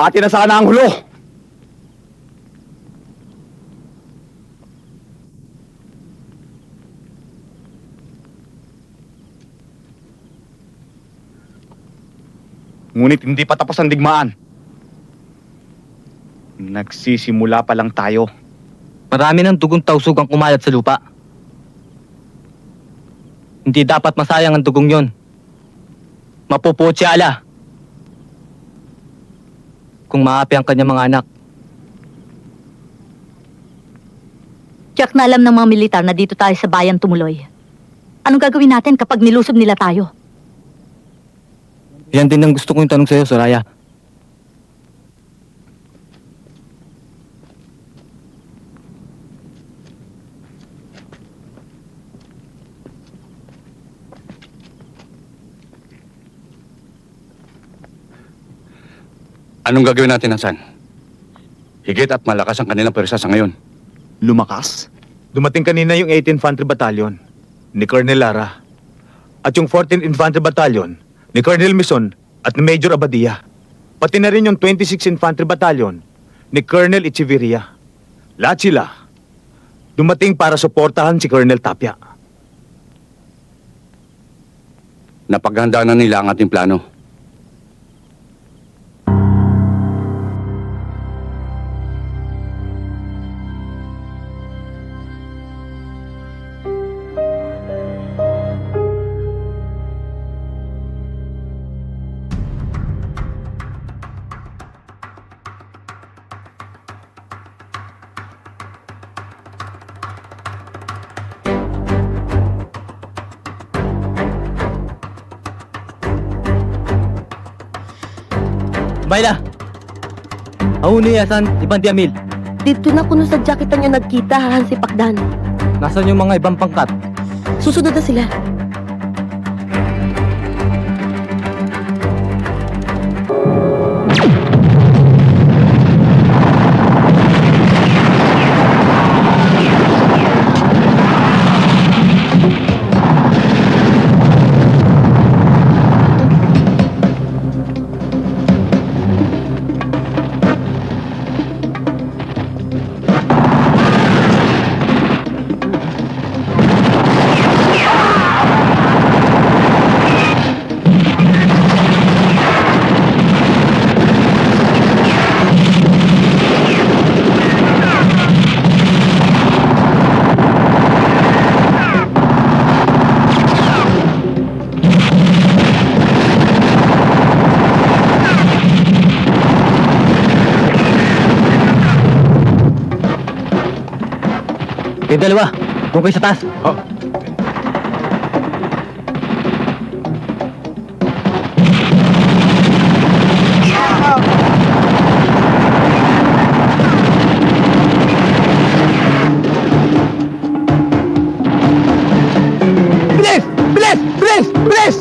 Atin na sana ang hulo! Ngunit hindi pa tapos ang digmaan. Nagsisimula pa lang tayo. Marami ng dugong tausug ang kumalat sa lupa. Hindi dapat masayang ang dugong yon. Mapupuot si Ala kung maapi ang kanyang mga anak. Tiyak na alam ng mga militar na dito tayo sa bayan tumuloy. Anong gagawin natin kapag nilusob nila tayo? Yan din ang gusto kong tanong sa'yo, Soraya. Anong gagawin natin, Hasan? Higit at malakas ang kanilang pwersa sa ngayon. Lumakas? Dumating kanina yung 18th Infantry Battalion ni Colonel Lara at yung 14th Infantry Battalion ni Colonel Mison at ni Major Abadia. Pati na rin yung 26th Infantry Battalion ni Colonel Echeverria. Lahat sila dumating para suportahan si Colonel Tapia. Napaghandaan na nila ang ating plano. Bayla! Ahuni Hasan, Ibang Diamil. Dito na kuno sa jacket niya nagkita, Hansi Pakdan. Nasaan yung mga ibang pangkat? Susunod na sila. Kayo dalawa, doon kayo sa taas. Oh. Bilis! Bilis! Bilis! Bilis!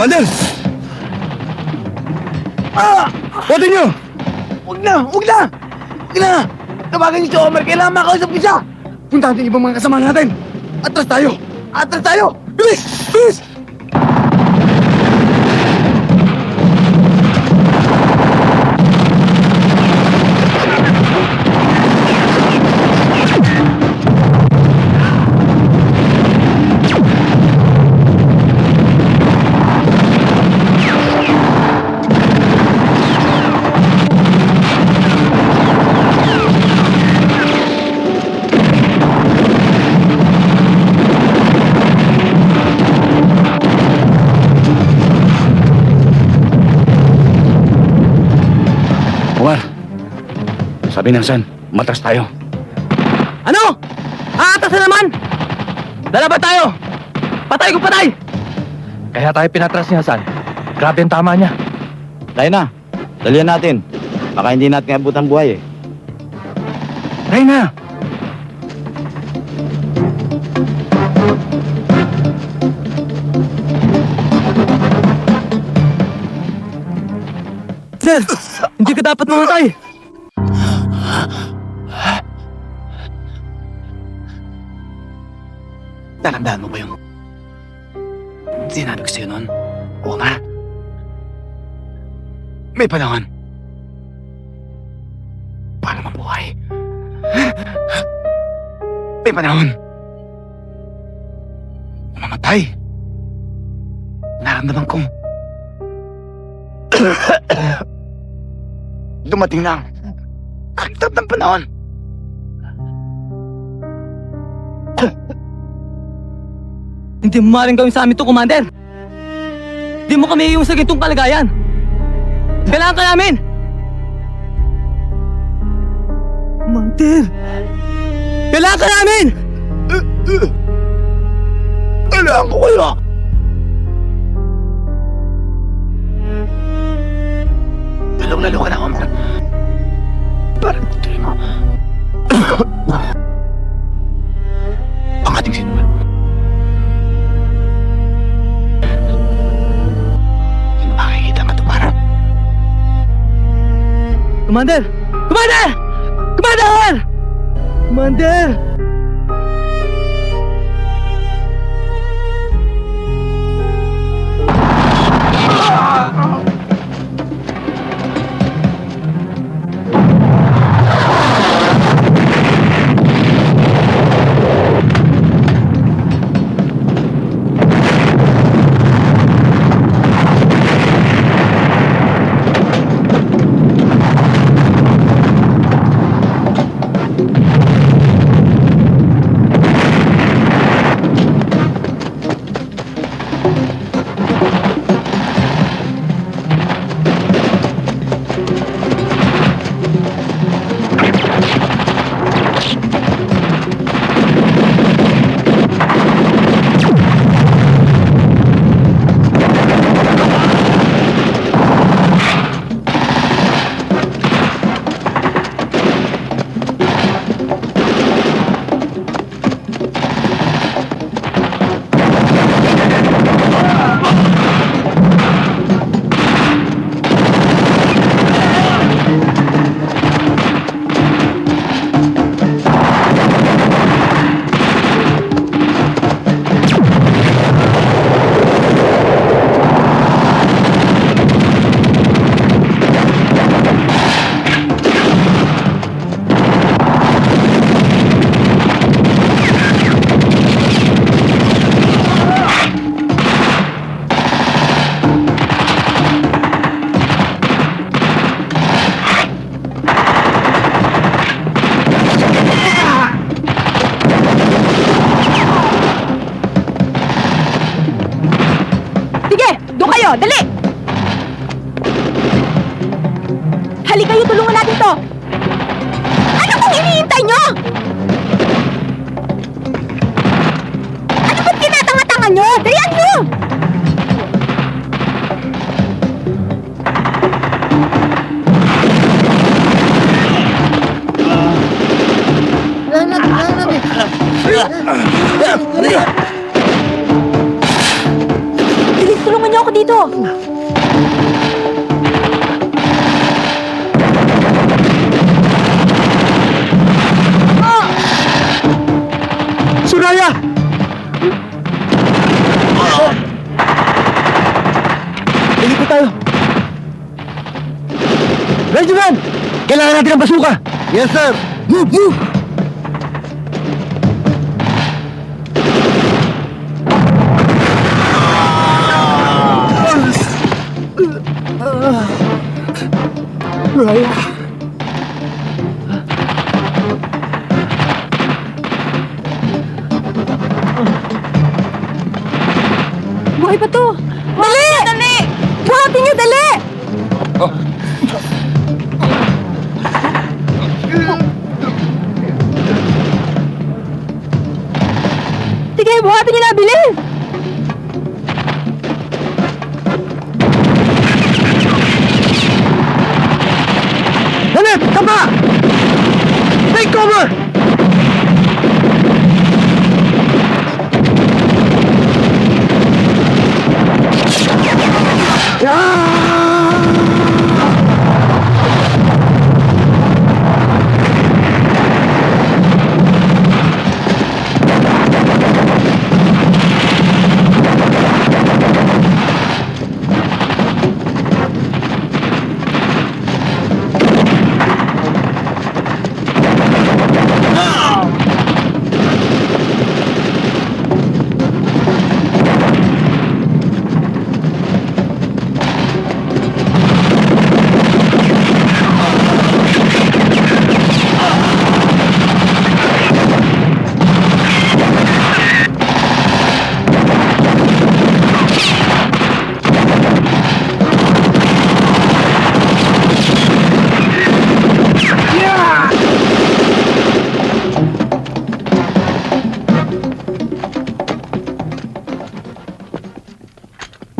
Commander! Bote nyo! Huwag na! Huwag na! Huwag na! Tawagan niyo si Omar, kailangan makausap ko siya! Punta natin ibang mga kasama natin! Atras tayo! Atras tayo! Bilis! Bilis! Omar, sabi ng Hasan, matras tayo. Ano? Aatas na naman! Lalaban tayo! Patay ko patay! Kaya tayo pinatras ni Hasan. Grabe ang tama niya. Tayo na. Dalihan natin. Baka hindi natin abutan buhay eh. Try na! Sir, hindi ka dapat mamatay. Naramdaman mo ba yung sinabi ko sa'yo noon? Oo nga. May panahon para mabuhay. May panahon mamatay. Naramdaman kong dumating na ang tarap ng panahon. Hindi mo maaaring gawin sa amin to, Commander. Hindi mo kami iiwan sa ganitong kalagayan. Kailangan ka namin! Commander! Kailangan ka namin! Kailangan ko kayo! Lalong-lalo ka na, Omar. Parang tuloy mo. Ang ating sinuman. Sino makikita ang katuparan? Commander! Commander! Commander! Commander! Dali! Halika kayo, tulungan natin to! Ano kung hinihintay nyo? Ano ba't tinatanga-tanga nyo? Dalian nyo! Bilis, tulungan niyo ako dito! Suraya! Iliko tayo! Regiment! Kailangan natin ng basuka! Yes, sir! Move! Move! Raya! Buhay pa to! Dali! Dali! Buhatin niyo, dali! Sige, buhatin niyo na, bilis!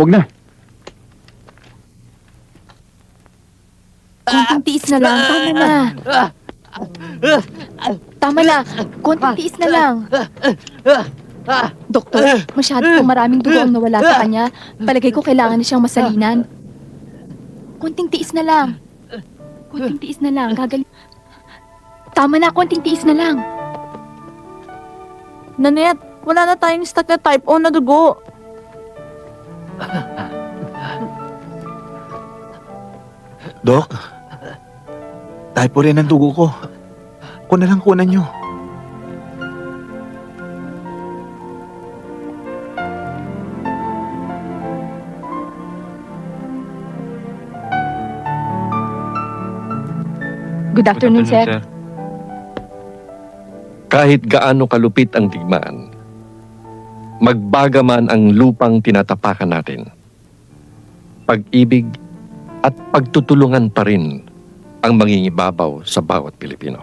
Huwag na. Konting tiis na lang. Tama na. Tama na. Konting tiis na lang. Doktor, masyado pong maraming dugo ang nawala sa kanya. Palagay ko kailangan na siyang masalinan. Konting tiis na lang. Konting tiis na lang. Gagaling. Tama na, konting tiis na lang. Nanette, wala na tayong stock na type O na dugo. Dok, typo rin ang dugo ko. Ako na lang kunan nyo. Good afternoon, sir. Kahit gaano kalupit ang digmaan, magbaga man ang lupang tinatapakan natin, pag-ibig at pagtutulungan pa rin ang mangingibabaw sa bawat Pilipino.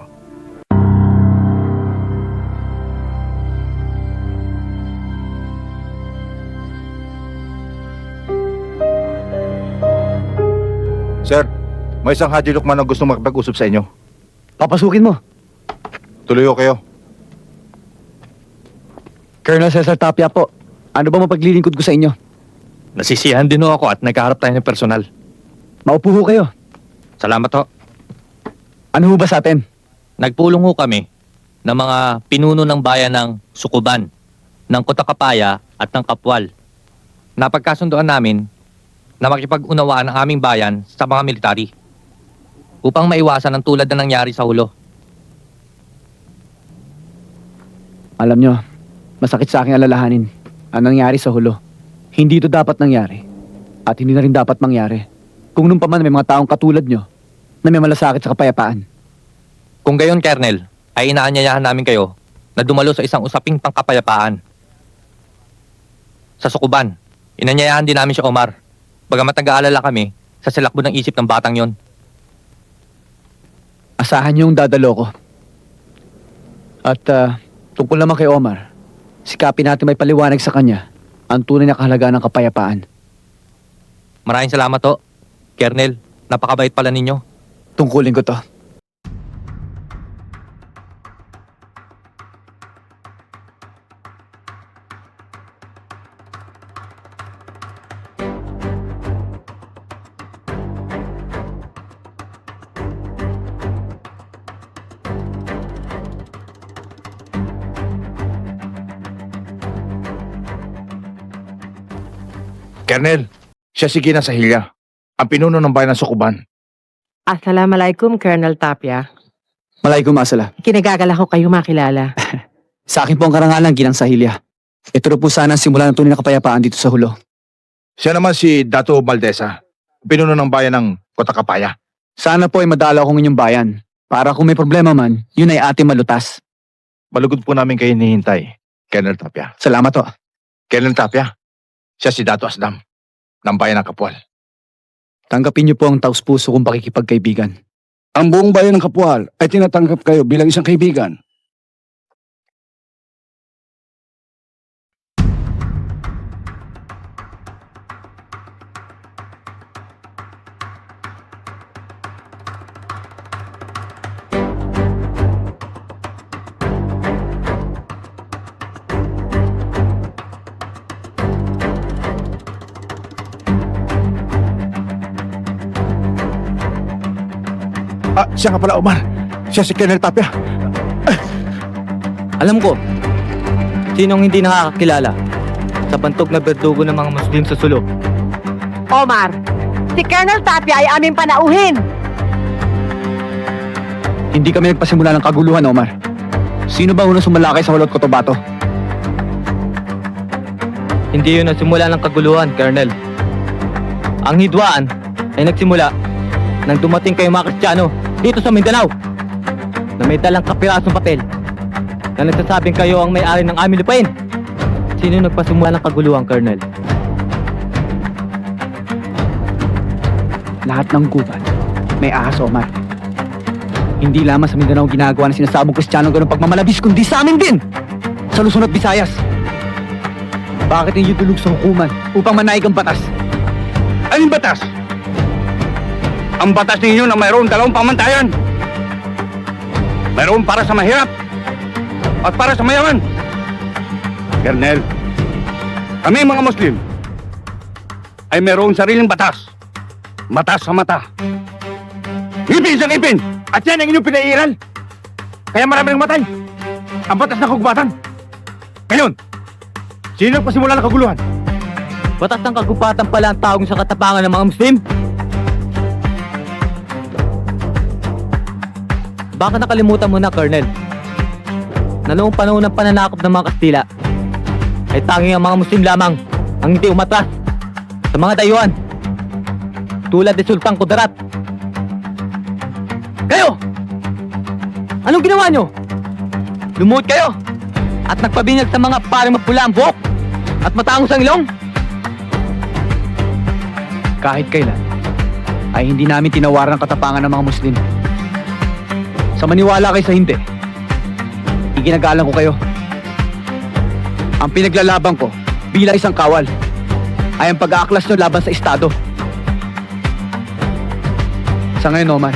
Sir, may isang Haji Lukman ang gusto makipag-usap sa inyo. Papasukin mo. Tuloy ko kayo. Colonel Cesar Tapia po. Ano ba mapaglilingkod ko sa inyo? Nasisiyahan din ho ako at nagkaharap tayo ng personal. Maupo ho kayo. Salamat ho. Ano ho ba sa atin? Nagpulong ho kami ng mga pinuno ng bayan ng Sukuban, ng Kotakapaya at ng Kapwal. Napagkasundoan namin na makipag-unawaan ang aming bayan sa mga military upang maiwasan ang tulad na nangyari sa Hulo. Alam nyo, masakit sa aking alalahanin ang nangyari sa Hulo. Hindi ito dapat nangyari. At hindi na rin dapat mangyari. Kung nung pa man may mga taong katulad nyo na may malasakit sa kapayapaan. Kung gayon, Colonel, ay inaanyayahan namin kayo na dumalo sa isang usaping pangkapayapaan. Sa Sukuban, inanyayahan din namin si Omar. Bagamat nag-aalala kami sa silakbo ng isip ng batang yon. Asahan nyo yung dadalo ko. At tungkol naman kay Omar, sikapin natin may paliwanag sa kanya ang tunay na kahalagaan ng kapayapaan. Maraming salamat ho, Colonel. Napakabait pala ninyo. Tungkulin ko to. Colonel, siya si Gina Sahilya, ang pinuno ng bayan ng Sukuban. Assalamualaikum, Colonel Tapia. Malaikum asala. Kinagagala ko kayo makilala. Sa akin po ang karangalan, Ginang Sahilya. Ito na po sana ang simula ng tunay na kapayapaan dito sa Hulo. Siya naman si Dato Valdesa, pinuno ng bayan ng Kotakapaya. Sana po ay madalaw kong inyong bayan. Para kung may problema man, yun ay ating malutas. Malugod po namin kayo hinihintay, Colonel Tapia. Salamat to. Colonel Tapia, siya si Dato Asdam, ng bayan ng Kapwal. Tanggapin niyo po ang taus-puso kong pakikipagkaibigan. Ang buong bayan ng Kapwal ay tinatanggap kayo bilang isang kaibigan. Siya nga pala, Omar. Siya si Colonel Tapia. Alam ko, sinong hindi nakakakilala sa bantog na berdugo ng mga Muslim sa Sulu. Omar, si Colonel Tapia ay aming panauhin. Hindi kami nagpasimula ng kaguluhan, Omar. Sino ba unang sumalakay sa Hulot Cotabato? Hindi yun ang simula ng kaguluhan, Colonel. Ang hidwaan ay nagsimula nang dumating kayo mga Kristiyano dito sa Mindanao na may dalang kapirasong papel na nagsasabing kayo ang may-ari ng aming lupain. Sino nagpasimula ng kaguluhan, Colonel? Lahat ng gubat may ahas, Omar. Hindi lamang sa Mindanao ginagawa ng sinasabong Kristiyano ganun pagmamalabis, kundi sa amin din! Sa Luzon at Visayas. Bakit hindi tulog sa hukuman upang manaig ang batas? Anong batas? Ang batas ninyo na mayroon dalawang pamantayan. Mayroon para sa mahirap at para sa mayaman. Colonel, kami mga Muslim ay mayroong sariling batas. Mata sa mata. Ngipin sa ngipin! At yan ang inyong pinaiiral. Kaya marami nang matay. Ang batas ng kagubatan. Ngayon, sino ang pasimula ng kaguluhan? Batas ng kagubatan pala ang tawag sa katapangan ng mga Muslim. Baka nakalimutan mo na, Colonel, na noong panahon ng pananakop ng mga Kastila, ay tanging ang mga Muslim lamang ang hindi umatras sa mga dayuhan, tulad ni Sultan Kudarat. Kayo! Anong ginawa nyo? Lumuhod kayo at nagpabinyag sa mga parang mapula ang buhok at matangos ang ilong? Kahit kailan, ay hindi namin tinawaran ang katapangan ng mga Muslim. Sa maniwala kayo sa hindi, iginagalang ko kayo. Ang pinaglalaban ko bilang isang kawal ay ang pag-aaklas nyo laban sa Estado. Sa ngayon, Omar,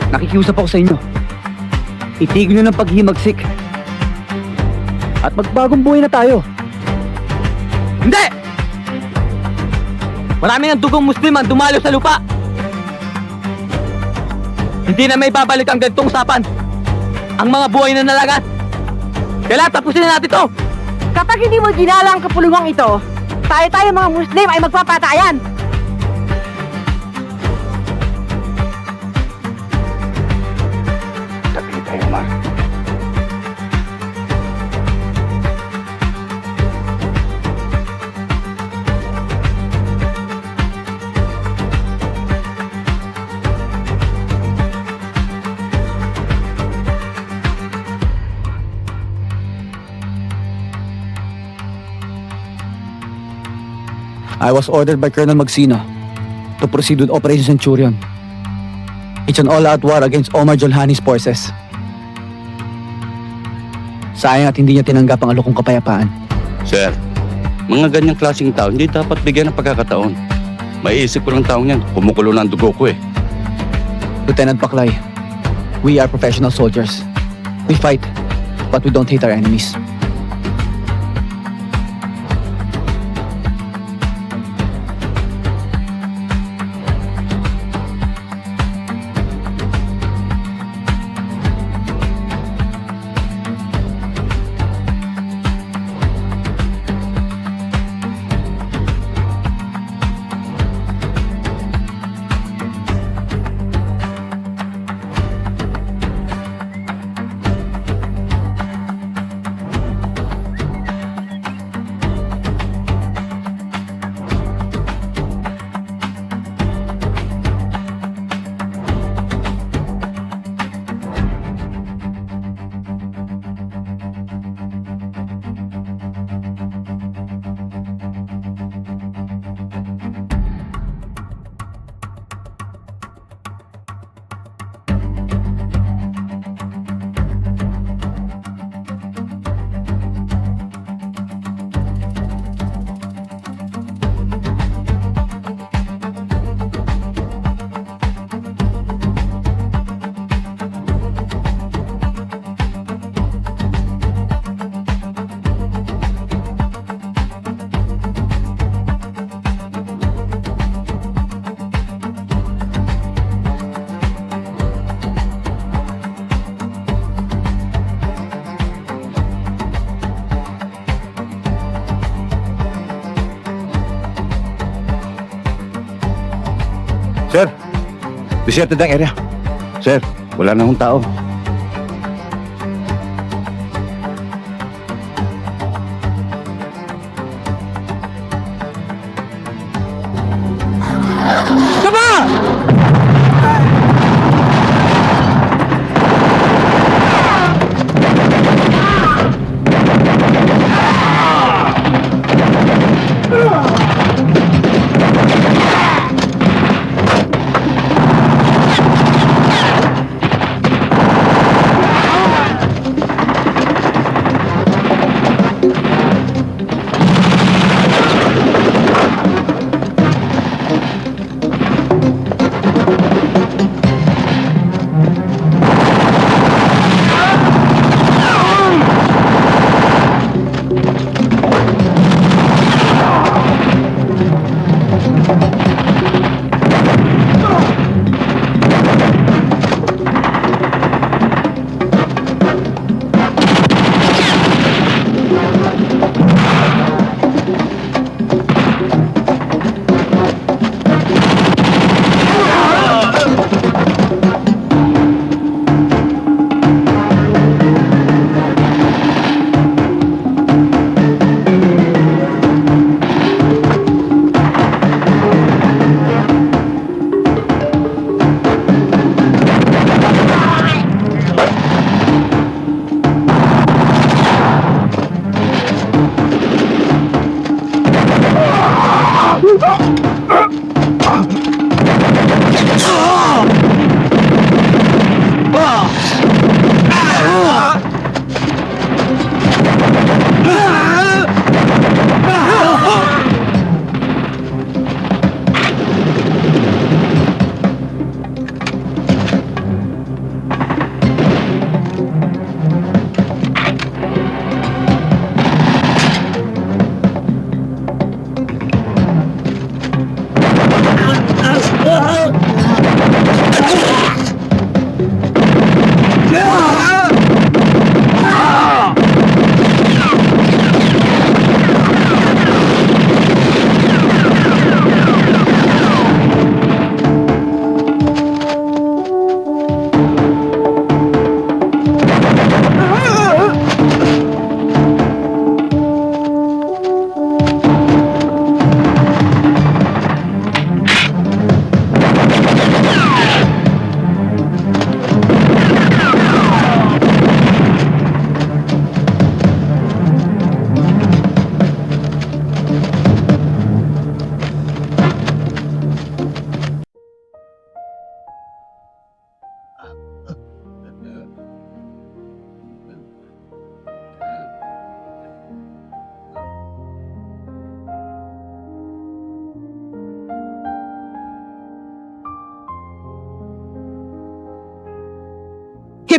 nakikiusap ako sa inyo. Itigil nyo ng paghimagsik at magbagong buhay na tayo. Hindi! Marami ng dugong Muslim ang dumalo sa lupa. Hindi na may babalik ang ganitong usapan. Ang mga buhay na nalagat. Kailangan tapusin na natin to. Kapag hindi mo ginala ang kapulungang ito, tayo mga Muslim ay magpapatayan. Sabi tayo, Omar. I was ordered by Colonel Magsino to proceed with Operation Centurion. It's an all-out war against Omar Jolhani's forces. Sayang at hindi niya tinanggap ang alokong kapayapaan. Sir, mga ganyang klaseng tao hindi dapat bigyan ng pagkakataon. Maiisip ko ng taong yan, kumukulo na ang dugo ko eh. Lieutenant Baklay, we are professional soldiers. We fight, but we don't hate our enemies. Sir, deserted ang area. Sir, wala na akong tao.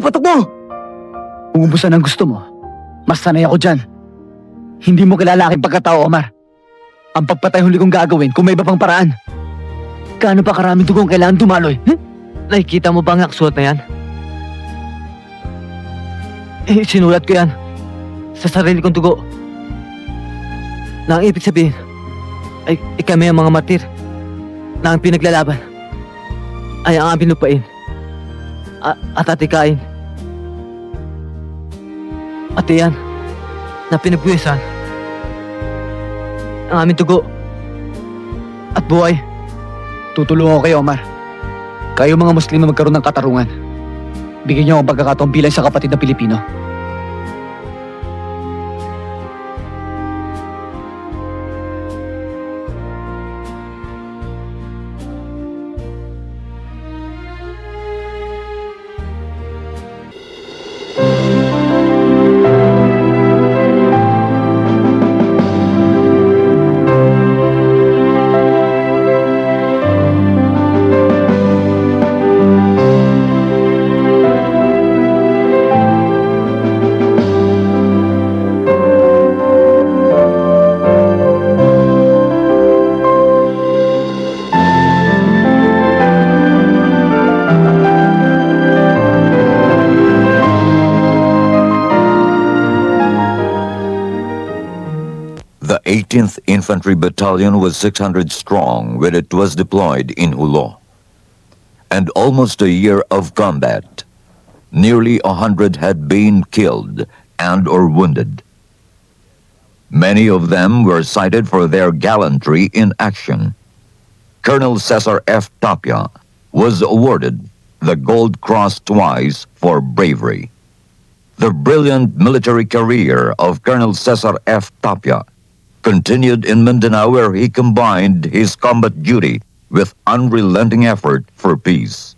Patok mo! Umubusan ang gusto mo. Mas sanay ako dyan. Hindi mo kilala aking pagkatao, Omar. Ang pagpatay huli kong gagawin kung may iba pang paraan. Gaano pa karaming dugong kailangan dumaloy? Nakikita mo ba ang aksuot na yan? Sinulat ko yan sa sarili kong dugo. Na ang ibig sabihin ay kami ang mga martir na ang pinaglalaban ay ang aming lupain at atikain. At iyan na pinagbuwisan ang aming dugo at buhay. Tutulungan ko kayo, Omar. Kayo mga Muslim na magkaroon ng katarungan. Bigyan niyo ang pagkakataon bilang sa kapatid na Pilipino. The 18th Infantry Battalion was 600 strong when it was deployed in Hulo. And almost a year of combat, nearly 100 had been killed and or wounded. Many of them were cited for their gallantry in action. Colonel Cesar F. Tapia was awarded the Gold Cross twice for bravery. The brilliant military career of Colonel Cesar F. Tapia continued in Mindanao, where he combined his combat duty with unrelenting effort for peace.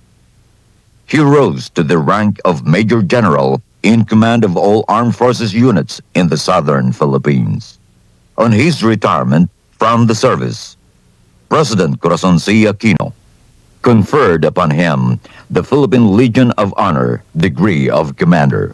He rose to the rank of Major General in command of all armed forces units in the southern Philippines. On his retirement from the service, President Corazon C. Aquino conferred upon him the Philippine Legion of Honor degree of Commander.